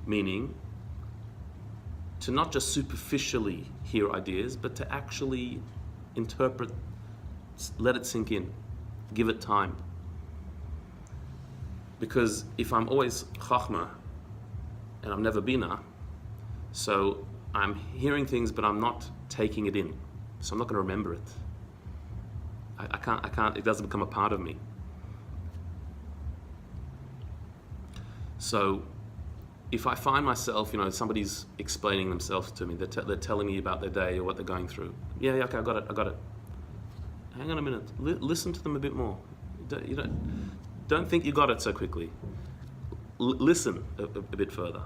Meaning, to not just superficially hear ideas, but to actually interpret, let it sink in, give it time. Because if I'm always Chochma and I'm never Bina, so I'm hearing things but I'm not taking it in, so I'm not going to remember it. I can't, it doesn't become a part of me. So if I find myself, somebody's explaining themselves to me, they're telling me about their day or what they're going through. Yeah, okay, I got it. Hang on a minute, listen to them a bit more. Don't think you got it so quickly. Listen a bit further.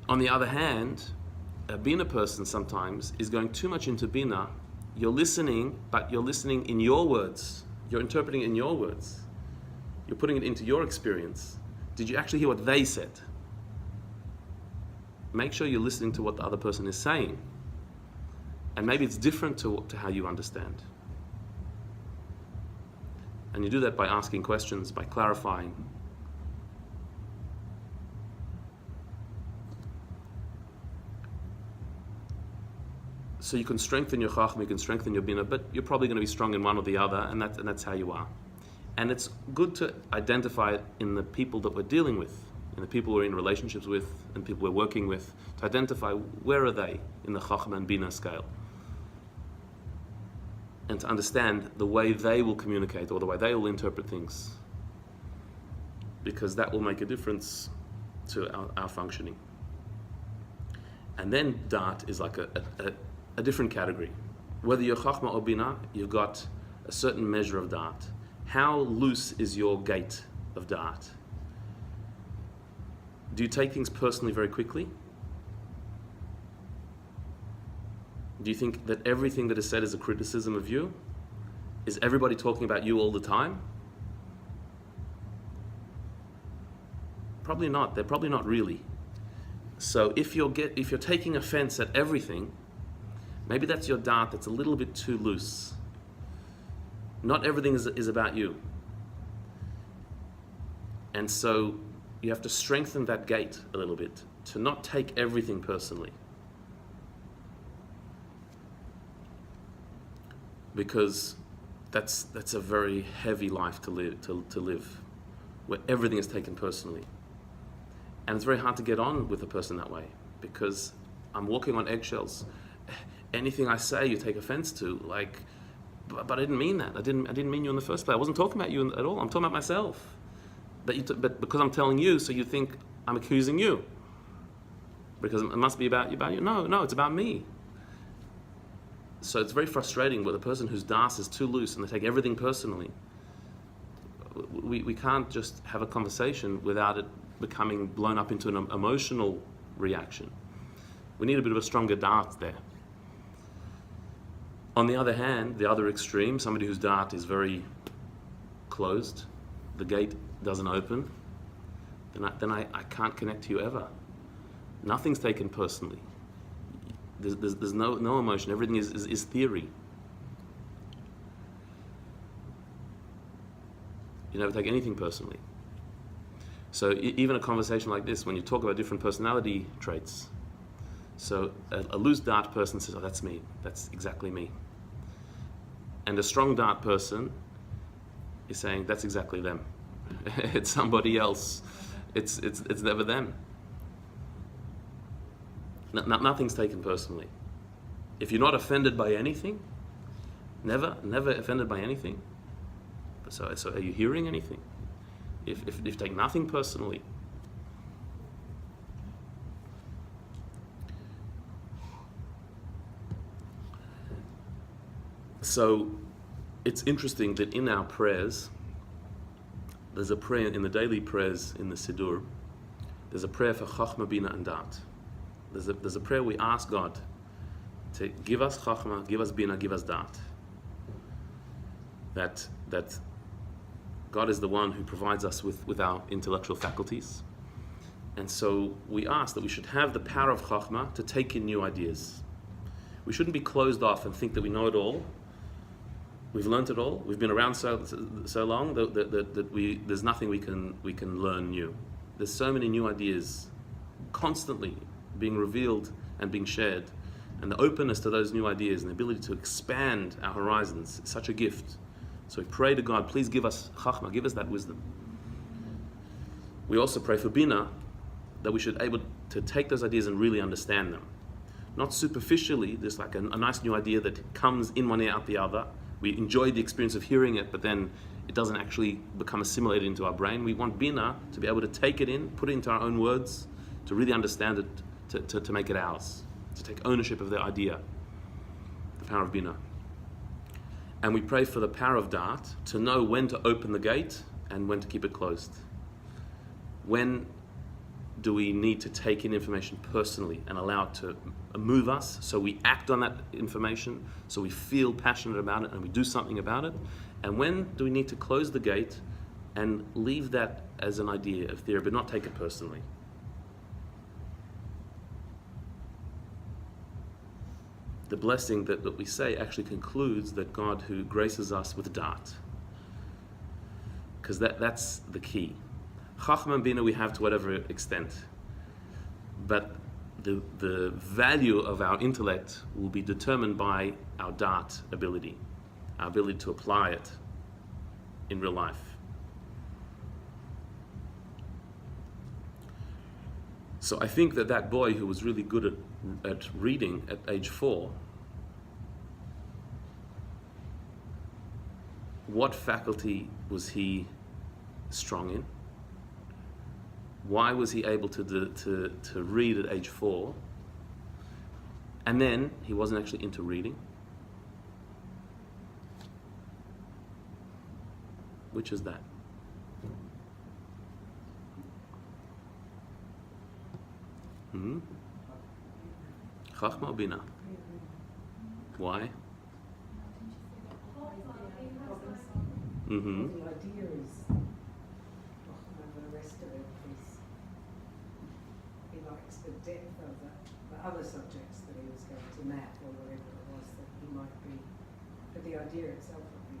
On the other hand, a Bina person sometimes is going too much into Bina. You're listening, but you're listening in your words. You're interpreting it in your words. You're putting it into your experience. Did you actually hear what they said? Make sure you're listening to what the other person is saying. And maybe it's different to how you understand. And you do that by asking questions, by clarifying. So you can strengthen your Chochma, you can strengthen your Bina, but you're probably going to be strong in one or the other, and that's how you are. And it's good to identify it in the people that we're dealing with, in the people we're in relationships with, and people we're working with, to identify where are they in the Chochma and Bina scale. And to understand the way they will communicate or the way they will interpret things. Because that will make a difference to our functioning. And then Daat is like a different category. Whether you're Chochma or Bina, you've got a certain measure of Daat. How loose is your gate of Daat? Do you take things personally very quickly? Do you think that everything that is said is a criticism of you? Is everybody talking about you all the time? Probably not. They're probably not really. So if you're taking offense at everything, maybe that's your dart that's a little bit too loose. Not everything is about you. And so you have to strengthen that gate a little bit to not take everything personally. Because that's a very heavy life to live, where everything is taken personally. And it's very hard to get on with a person that way, because I'm walking on eggshells. Anything I say you take offense to, but I didn't mean that. I didn't mean you in the first place. I wasn't talking about you at all. I'm talking about myself. But because I'm telling you, so you think I'm accusing you. Because it must be about you. No, it's about me. So it's very frustrating with a person whose das is too loose and they take everything personally. We can't just have a conversation without it becoming blown up into an emotional reaction. We need a bit of a stronger dart there. On the other hand, the other extreme, somebody whose dart is very closed, the gate doesn't open, then I can't connect to you ever. Nothing's taken personally. There's no emotion. Everything is theory. You never take anything personally. So even a conversation like this, when you talk about different personality traits, so a loose dart person says, "Oh, that's me. That's exactly me." And a strong dart person is saying, "That's exactly them. It's somebody else. It's never them." Nothing's taken personally. If you're not offended by anything, never offended by anything. So are you hearing anything? If you take nothing personally. So it's interesting that in our prayers, there's a prayer in the daily prayers in the Siddur, there's a prayer for Chochma Bina and Daat. There's a prayer we ask God to give us Chochma, give us Bina, give us Daat. That God is the one who provides us with our intellectual faculties. And so we ask that we should have the power of Chochma to take in new ideas. We shouldn't be closed off and think that we know it all. We've learnt it all. We've been around so long that there's nothing we can learn new. There's so many new ideas constantly being revealed and being shared. And the openness to those new ideas and the ability to expand our horizons is such a gift. So we pray to God, please give us Chachma, give us that wisdom. We also pray for Bina, that we should be able to take those ideas and really understand them. Not superficially, just like a nice new idea that comes in one ear, out the other. We enjoy the experience of hearing it, but then it doesn't actually become assimilated into our brain. We want Bina to be able to take it in, put it into our own words, to really understand it, to make it ours, to take ownership of the idea, the power of Bina. And we pray for the power of Daat to know when to open the gate and when to keep it closed. When do we need to take in information personally and allow it to move us, so we act on that information, so we feel passionate about it and we do something about it? And when do we need to close the gate and leave that as an idea of theory, but not take it personally? The blessing that we say actually concludes that God who graces us with Daat. Because that's the key. Chachma and Bina we have to whatever extent. But the value of our intellect will be determined by our Daat ability, our ability to apply it in real life. So I think that boy who was really good at reading at age 4, what faculty was he strong in? Why was he able to read at age 4? And then he wasn't actually into reading? Which is that? Chachma or Bina? Why? Mm-hmm. The idea is, the rest of it is, he likes the depth of the other subjects that he was going to, math or whatever it was that he might be, but the idea itself would be.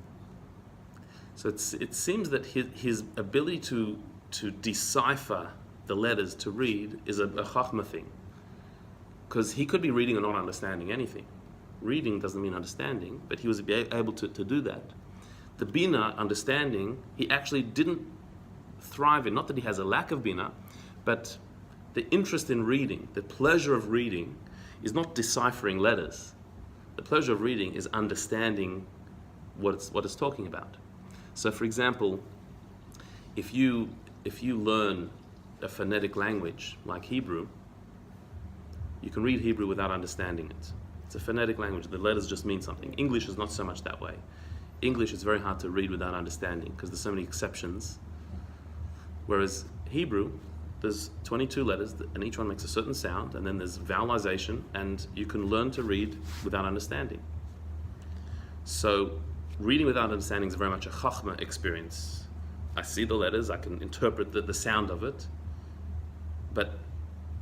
So it seems that his ability to decipher the letters to read is a Chochma thing. Because he could be reading and not understanding anything. Reading doesn't mean understanding, but he was able to do that. The Bina, understanding, he actually didn't thrive in. Not that he has a lack of Bina, but the interest in reading, the pleasure of reading, is not deciphering letters. The pleasure of reading is understanding what it's talking about. So, for example, if you learn a phonetic language like Hebrew, you can read Hebrew without understanding it. It's a phonetic language. The letters just mean something. English is not so much that way. English is very hard to read without understanding because there's so many exceptions. Whereas Hebrew, there's 22 letters and each one makes a certain sound, and then there's vowelization, and you can learn to read without understanding. So reading without understanding is very much a Chochma experience. I see the letters, I can interpret the sound of it, but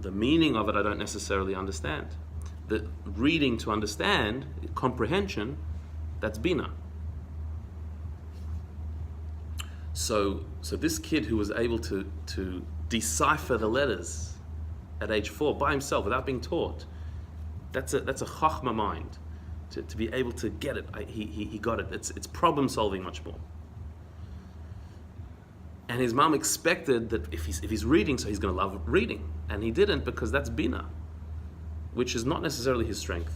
the meaning of it I don't necessarily understand. The reading to understand, comprehension, that's Bina. So this kid who was able to decipher the letters at age 4 by himself without being taught, that's a Chochma mind. To be able to get it, he got it. It's problem solving much more. And his mom expected that if he's reading, so he's going to love reading, and he didn't, because that's Bina, which is not necessarily his strength.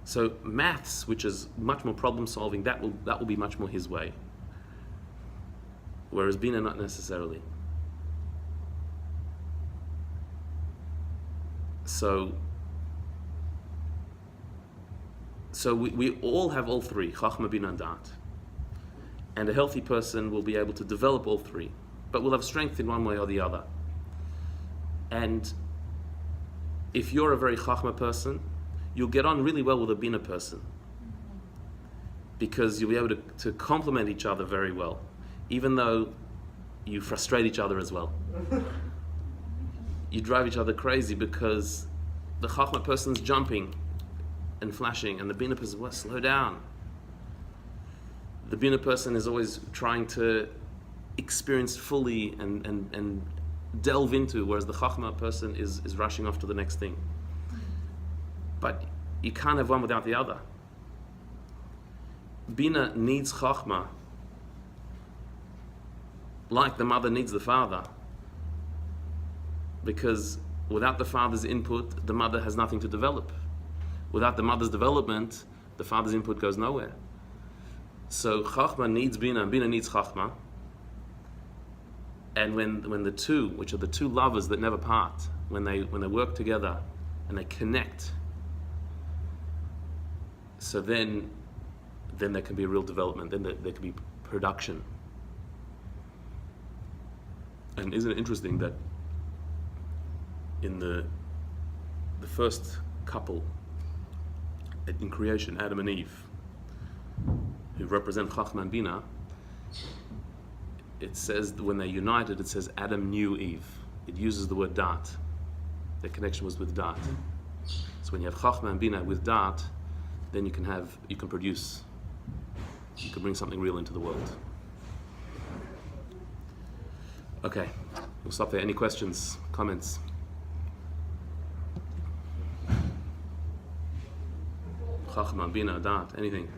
So maths, which is much more problem solving, that will be much more his way. Whereas Bina, not necessarily. So we all have all three, Chochma Bina and Daat. And a healthy person will be able to develop all three, but will have strength in one way or the other. And if you're a very Chochma person, you'll get on really well with a Bina person, because you'll be able to complement each other very well, even though you frustrate each other as well. You drive each other crazy because the Chochma person's jumping and flashing, and the Bina person, well, slow down. The Bina person is always trying to experience fully and delve into, whereas the Chochma person is rushing off to the next thing. But you can't have one without the other. Bina needs Chochma like the mother needs the father, because without the father's input, the mother has nothing to develop. Without the mother's development, the father's input goes nowhere. So Chochma needs Bina, and Bina needs Chochma. And when the two, which are the two lovers that never part, when they work together and they connect, so then there can be a real development. Then there can be production. And isn't it interesting that in the first couple in creation, Adam and Eve, who represent Chochma and Bina, it says that when they're united, it says Adam knew Eve. It uses the word Daat. Their connection was with Daat. So when you have Chochma and Bina with Daat, then you can produce, you can bring something real into the world. Okay, we'll stop there. Any questions, comments? Chochma, Bina, Daat, anything?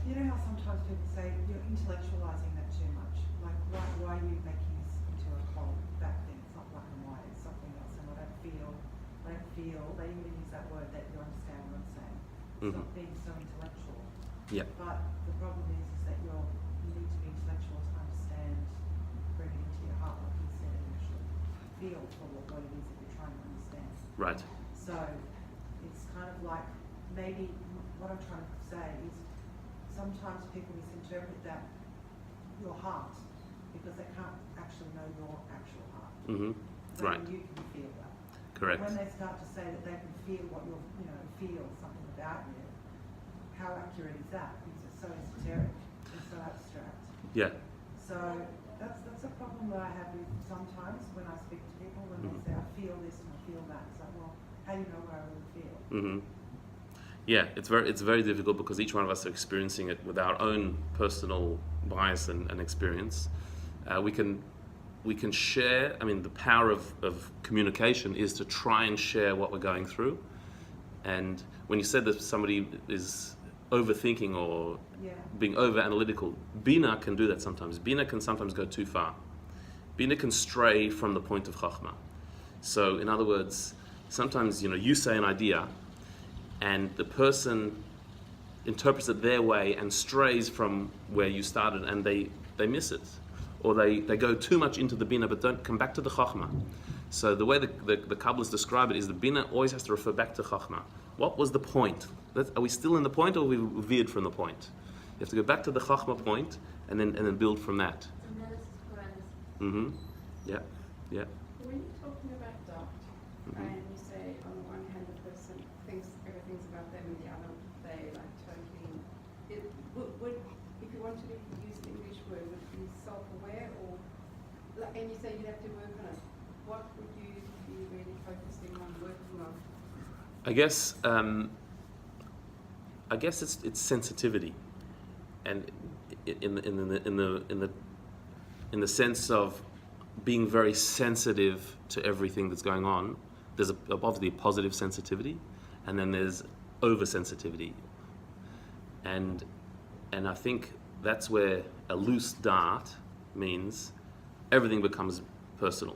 You know how sometimes people say you're intellectualizing that too much? Like, why are you making this into a whole that thing? It's not black and white, it's something else. And I don't feel, they even use that word, that you understand what I'm saying. It's not being so intellectual. Yeah. But the problem is that you need to be intellectual to understand, bring it into your heart, like you said, and actually feel for what it is that you're trying to understand. Right. So it's kind of like, maybe what I'm trying to say is, sometimes people misinterpret that, your heart, because they can't actually know your actual heart. Mm-hmm. So Right. you can feel that. Correct. When they start to say that they can feel what you're, feel something about you, how accurate is that? Because it's so esoteric and so abstract. Yeah. So that's a problem that I have with sometimes when I speak to people when they say I feel this and I feel that. It's like, well, how do you know what I really feel? Mm-hmm. Yeah, it's very difficult because each one of us are experiencing it with our own personal bias and experience. We can share. I mean, the power of communication is to try and share what we're going through. And when you said that somebody is overthinking or being over analytical, Bina can do that sometimes. Bina can sometimes go too far. Bina can stray from the point of Chochma. So, in other words, sometimes you say an idea, and the person interprets it their way and strays from where you started, and they miss it, or they go too much into the Bina but don't come back to the Chochma. So the way the Kabbalists describe it is the Bina always has to refer back to Chochma. What was the point? Are we still in the point, or we veered from the point? You have to go back to the Chochma point and then build from that. Analysis paralysis. Mm-hmm. Yeah. When you're talking about Daat, and you say on the one hand the person thinks everything's about them, and the other they like totally. It would if you wanted to use an English word, would it be self-aware, or and you say you'd have to work on it. What would you be really focusing on working on? I guess it's sensitivity, and in the sense of being very sensitive to everything that's going on. There's obviously a positive sensitivity, and then there's oversensitivity, and I think that's where a loose dart means everything becomes personal.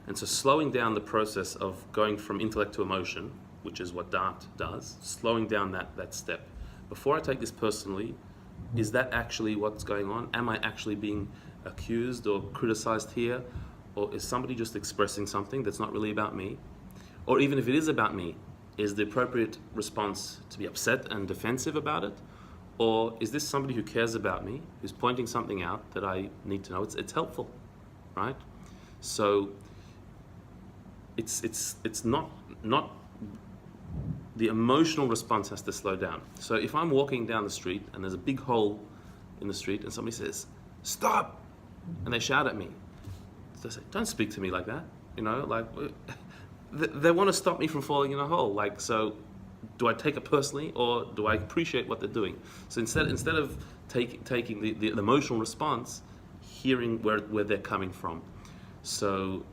And so slowing down the process of going from intellect to emotion, which is what Daat does, slowing down that step. Before I take this personally, is that actually what's going on? Am I actually being accused or criticized here? Or is somebody just expressing something that's not really about me? Or even if it is about me, is the appropriate response to be upset and defensive about it? Or is this somebody who cares about me, who's pointing something out that I need to know? It's helpful, right? So it's not the emotional response has to slow down. So if I'm walking down the street and there's a big hole in the street and somebody says, "Stop!" and they shout at me, so I say, "Don't speak to me like that." They want to stop me from falling in a hole. So do I take it personally, or do I appreciate what they're doing? So instead of taking the emotional response, hearing where they're coming from. So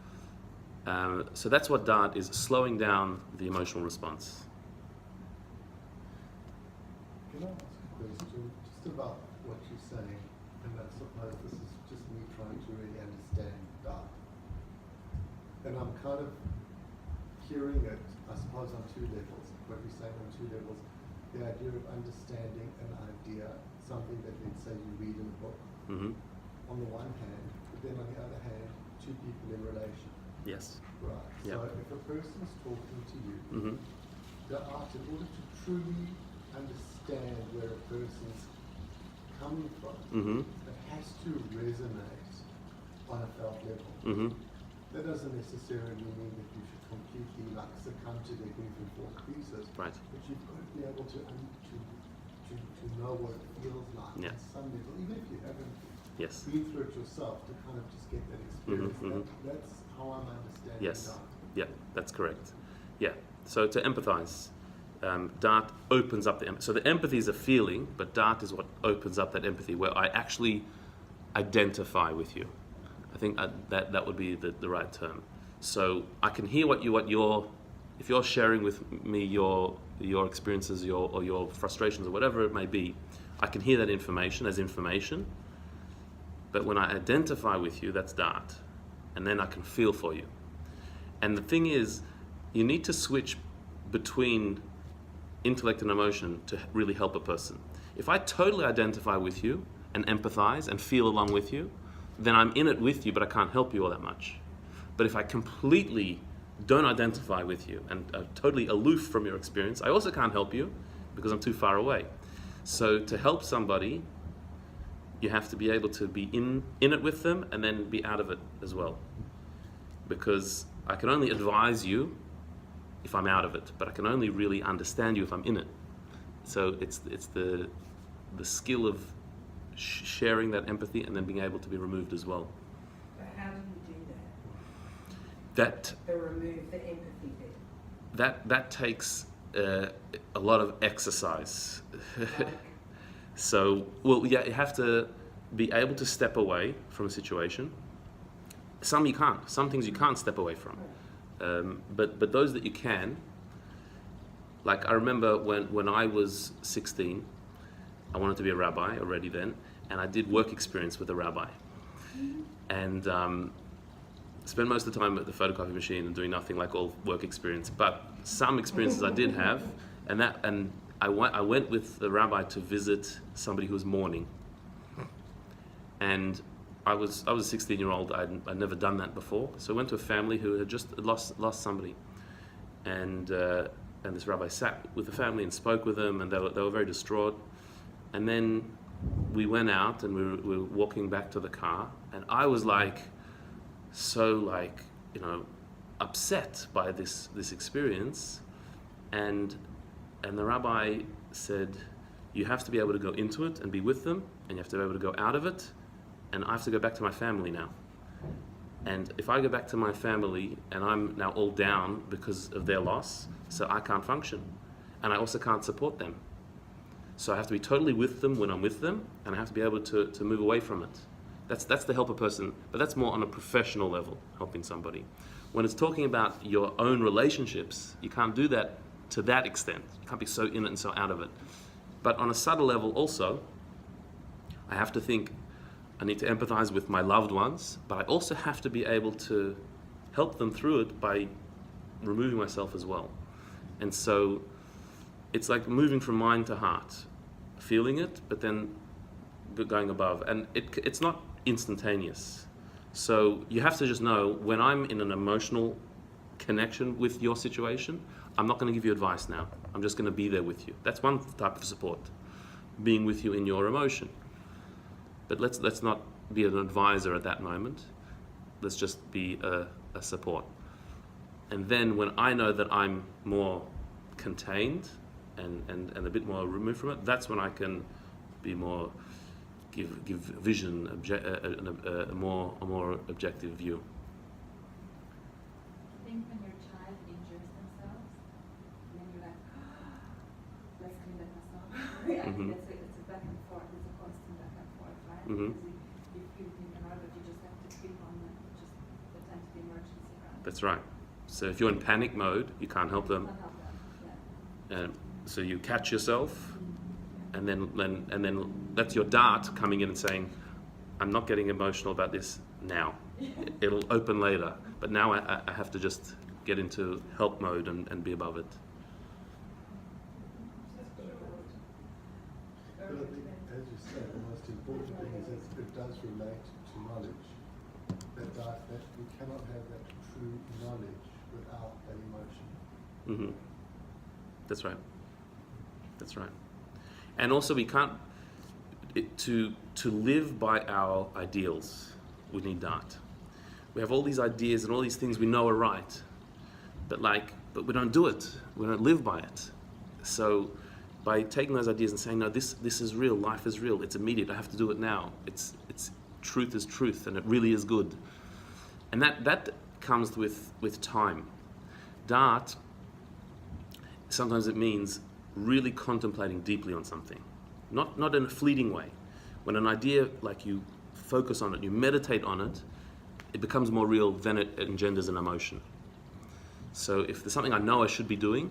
that's what Daat is, slowing down the emotional response. Can I ask a question just about what you're saying? And I suppose this is just me trying to really understand Daat. And I'm kind of hearing it, I suppose, on two levels. What you're saying on two levels. The idea of understanding an idea, something that, let's say, you read in a book, on the one hand, but then on the other hand, two people in relation. Yes. Right. Yep. So if a person's talking to you, the art, in order to truly understand where a person's coming from, it has to resonate on a felt level. That doesn't necessarily mean that you should completely succumb to their grief and fall to pieces. Right. But you've got to be able to know what it feels like Yeah. on some level, even if you haven't Yes. been through it yourself, to kind of just get that experience. That's how I'm understanding Yes. Daat. Yeah, that's correct. Yeah. So to empathize, Daat opens up the empathy. So the empathy is a feeling, but Daat is what opens up that empathy, where I actually identify with you. I think that would be the right term. So I can hear what you're, if you're sharing with me your experiences, or your frustrations, or whatever it may be, I can hear that information as information. But when I identify with you, that's Daat, and then I can feel for you. And the thing is, you need to switch between intellect and emotion to really help a person. If I totally identify with you and empathize and feel along with you, then I'm in it with you, but I can't help you all that much. But if I completely don't identify with you and are totally aloof from your experience, I also can't help you because I'm too far away. So to help somebody, you have to be able to be in it with them and then be out of it as well. Because I can only advise you if I'm out of it, but I can only really understand you if I'm in it. So it's the skill of sharing that empathy and then being able to be removed as well. But how do you do that? Remove the empathy bit. That takes a lot of exercise. Like, So, well, yeah, you have to be able to step away from a situation. Some you can't. Some things you can't step away from. But those that you can, like I remember when I was 16, I wanted to be a rabbi already then, and I did work experience with a rabbi. And spent most of the time at the photocopy machine and doing nothing, like all work experience. But some experiences I did have, and I went with the rabbi to visit somebody who was mourning. And I was a 16-year-old. I'd never done that before. So I went to a family who had just lost somebody, and this rabbi sat with the family and spoke with them, and they were very distraught. And then we went out and we were walking back to the car, and I was so upset by this experience, and the rabbi said, you have to be able to go into it and be with them, and you have to be able to go out of it, and I have to go back to my family now. And if I go back to my family and I'm now all down because of their loss, so I can't function, and I also can't support them. So I have to be totally with them when I'm with them, and I have to be able to move away from it. That's the helper person, but that's more on a professional level, helping somebody. When it's talking about your own relationships, you can't do that to that extent. You can't be so in it and so out of it. But on a subtle level also, I have to think, I need to empathize with my loved ones, but I also have to be able to help them through it by removing myself as well. And so it's like moving from mind to heart, feeling it, but then going above. And it's not instantaneous. So you have to just know, when I'm in an emotional connection with your situation, I'm not going to give you advice now. I'm just going to be there with you. That's one type of support, being with you in your emotion. But let's not be an advisor at that moment. Let's just be a support. And then when I know that I'm more contained and a bit more removed from it, that's when I can be more give vision, a more objective view. I think when your child injures themselves, then you're like, let's clean that myself. I think it's a back and forth. It's a constant back and forth, right? Mhm. Because you feel thinking about it, but you just have to keep on just attend to the emergency, right? That's right. So if you're in panic mode, you can't help them. Can't help them. So you catch yourself, and then that's your dart coming in and saying, I'm not getting emotional about this now. It'll open later. But now I have to just get into help mode and be above it. But I think, as you say, the most important thing is that it does relate to knowledge. That we cannot have that true knowledge without that emotion. That's right. That's right. And also we can't, to live by our ideals, we need Daat. We have all these ideas and all these things we know are right, but we don't do it. We don't live by it. So by taking those ideas and saying, no, this is real, life is real, it's immediate, I have to do it now. It's truth is truth, and it really is good. And that comes with time. Daat, sometimes it means really contemplating deeply on something, not in a fleeting way. When an idea, like, you focus on it, you meditate on it, it becomes more real, then it engenders an emotion. So if there's something I know I should be doing,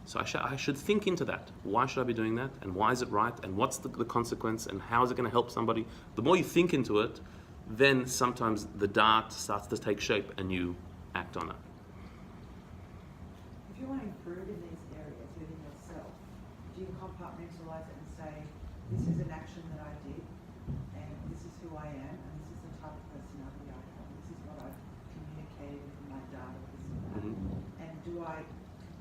so I should think into that. Why should I be doing that? And why is it right? And what's the consequence? And how is it going to help somebody? The more you think into it, then sometimes the Daat starts to take shape and you act on it. If you want to improve in these areas within yourself, do you compartmentalize it and say, this is an action that I did, and this is who I am, and this is the type of personality I have, this is what I've communicated in my data, this and that. Mm-hmm. And do I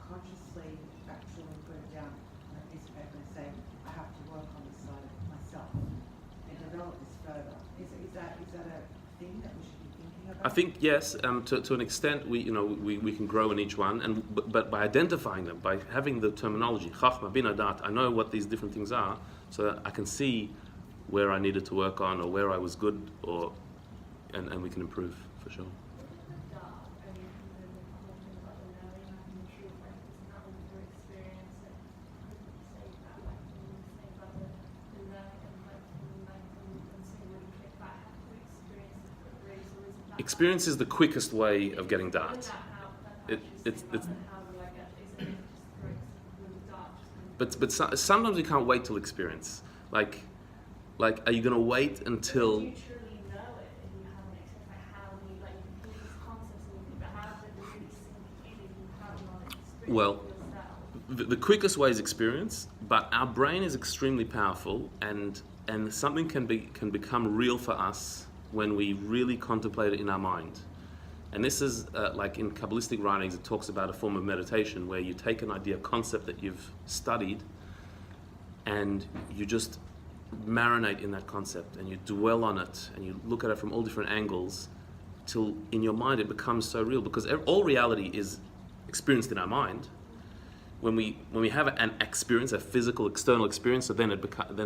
consciously, factually put it down on a piece of paper and say, I have to work on this side of myself and develop this further? Is that a thing that we should be thinking about? I think yes, to an extent we can grow in each one, but by identifying them, by having the terminology Chochma Bina and Daat, I know what these different things are, so that I can see where I needed to work on or where I was good, and we can improve for sure. Experience is the quickest way of getting Daat. But sometimes you can't wait till experience. Like, are you going to wait until? You truly know it, and you haven't experienced. Like, how do you hear these concepts and you think, but how does it really sink in if you haven't experienced Well, it yourself? the quickest way is experience, but our brain is extremely powerful, and something can become real for us when we really contemplate it in our mind. And this is like in Kabbalistic writings, it talks about a form of meditation where you take an idea, a concept that you've studied, and you just marinate in that concept, and you dwell on it, and you look at it from all different angles, till in your mind it becomes so real, because all reality is experienced in our mind. When we have an experience, a physical, external experience, so then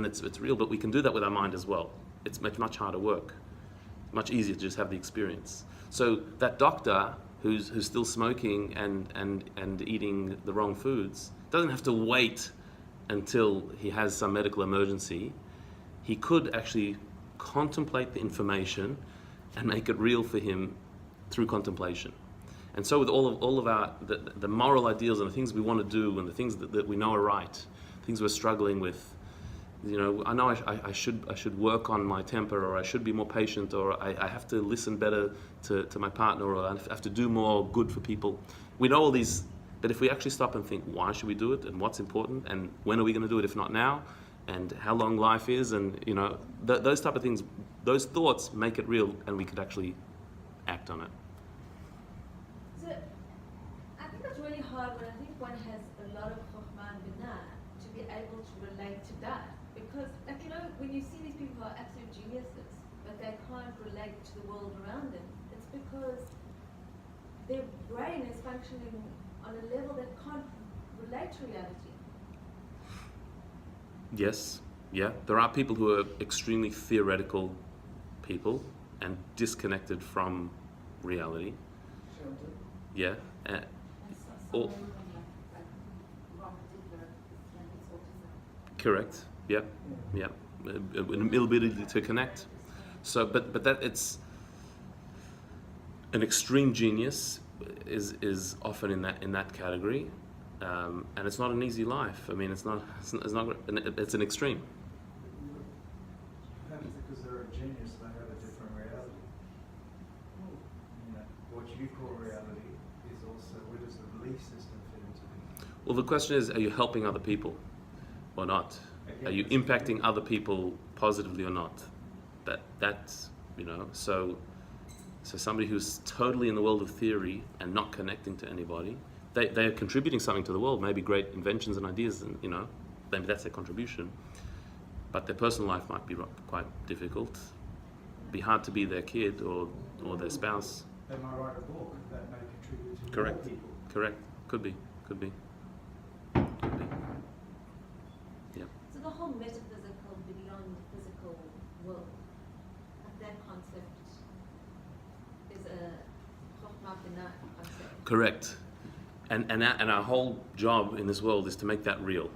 it's real, but we can do that with our mind as well. It's much harder work. Much easier to just have the experience. So that doctor who's still smoking and eating the wrong foods doesn't have to wait until he has some medical emergency. He could actually contemplate the information and make it real for him through contemplation. And so with all of our the moral ideals and the things we want to do and the things that we know are right, things we're struggling with, I know I should work on my temper, or I should be more patient, or I have to listen better to my partner, or I have to do more good for people. We know all these, but if we actually stop and think, why should we do it, and what's important, and when are we going to do it if not now, and how long life is, and those type of things, those thoughts make it real, and we could actually act on it. So, I think it's really hard when I think one has a lot of Chochma and Bina to be able to relate to that. Because, when you see these people who are absolute geniuses, but they can't relate to the world around them, it's because their brain is functioning on a level that can't relate to reality. Yes, yeah. There are people who are extremely theoretical people and disconnected from reality. Sheldon. Yeah. And Or- some of them like one particular is autism. Correct. Yeah. Yeah. An ability to connect. So, but that it's an extreme genius is often in that category, and it's not an easy life. I mean, it's not. It's an extreme. Perhaps because they're a genius, they have a different reality. What you call reality is also, where does the belief system fit into it? Well, the question is, are you helping other people or not? Are you impacting other people positively or not? That's so somebody who's totally in the world of theory and not connecting to anybody, they are contributing something to the world, maybe great inventions and ideas, and maybe that's their contribution, but their personal life might be quite difficult, be hard to be their kid or their spouse. They might write a book that may contribute to Correct. more people. Correct. Could be. So the whole metaphysical beyond the physical world, that concept is a Chochma Bina concept. Correct. And our whole job in this world is to make that real.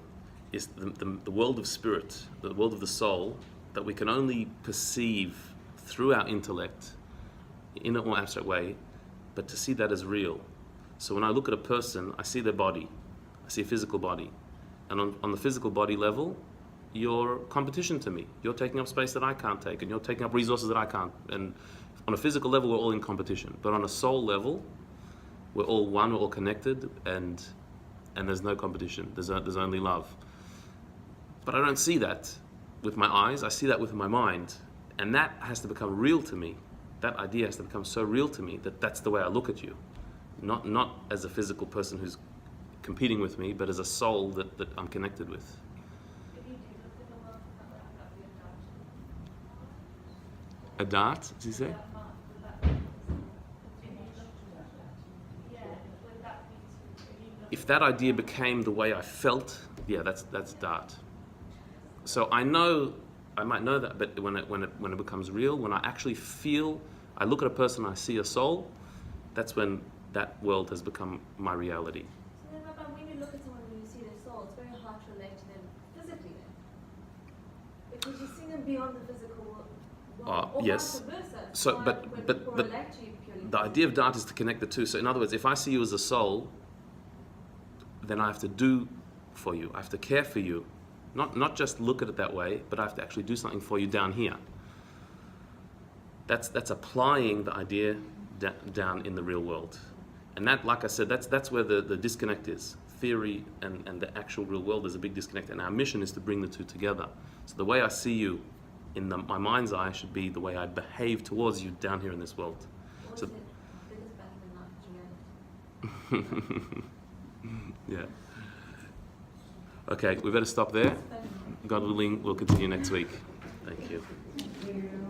Is the world of spirit, the world of the soul, that we can only perceive through our intellect in a more abstract way, but to see that as real. So when I look at a person, I see their body, I see a physical body. And on the physical body level, you're competition to me. You're taking up space that I can't take, and you're taking up resources that I can't. And on a physical level, we're all in competition. But on a soul level, we're all one, we're all connected, and there's no competition. There's only love. But I don't see that with my eyes. I see that with my mind, and that has to become real to me. That idea has to become so real to me that that's the way I look at you, not as a physical person who's competing with me, but as a soul that I'm connected with. If you do look at the world from that way, that would be a A dart, does he say? That part, would that be if that idea became the way I felt, yeah, that's Daat. So I might know that, but when it becomes real, when I actually feel, I look at a person, I see a soul, that's when that world has become my reality. So then, Rabbi, when you look at someone and you see their soul, it's very hard to relate to them physically then. Because you see them beyond the physical world. Or Yes. vice versa. It's So, hard but when but people but relate to you purely the idea of Daat is to connect the two. So in other words, if I see you as a soul, then I have to do for you. I have to care for you. Not just look at it that way, but I have to actually do something for you down here. That's applying the idea down in the real world. And that, like I said, that's where the disconnect is. Theory and the actual real world is a big disconnect. And our mission is to bring the two together. So the way I see you in my mind's eye should be the way I behave towards you down here in this world. What's So, the biggest battle in life is reality? yeah. Okay, we better stop there. God willing, we'll continue next week. Thank you. You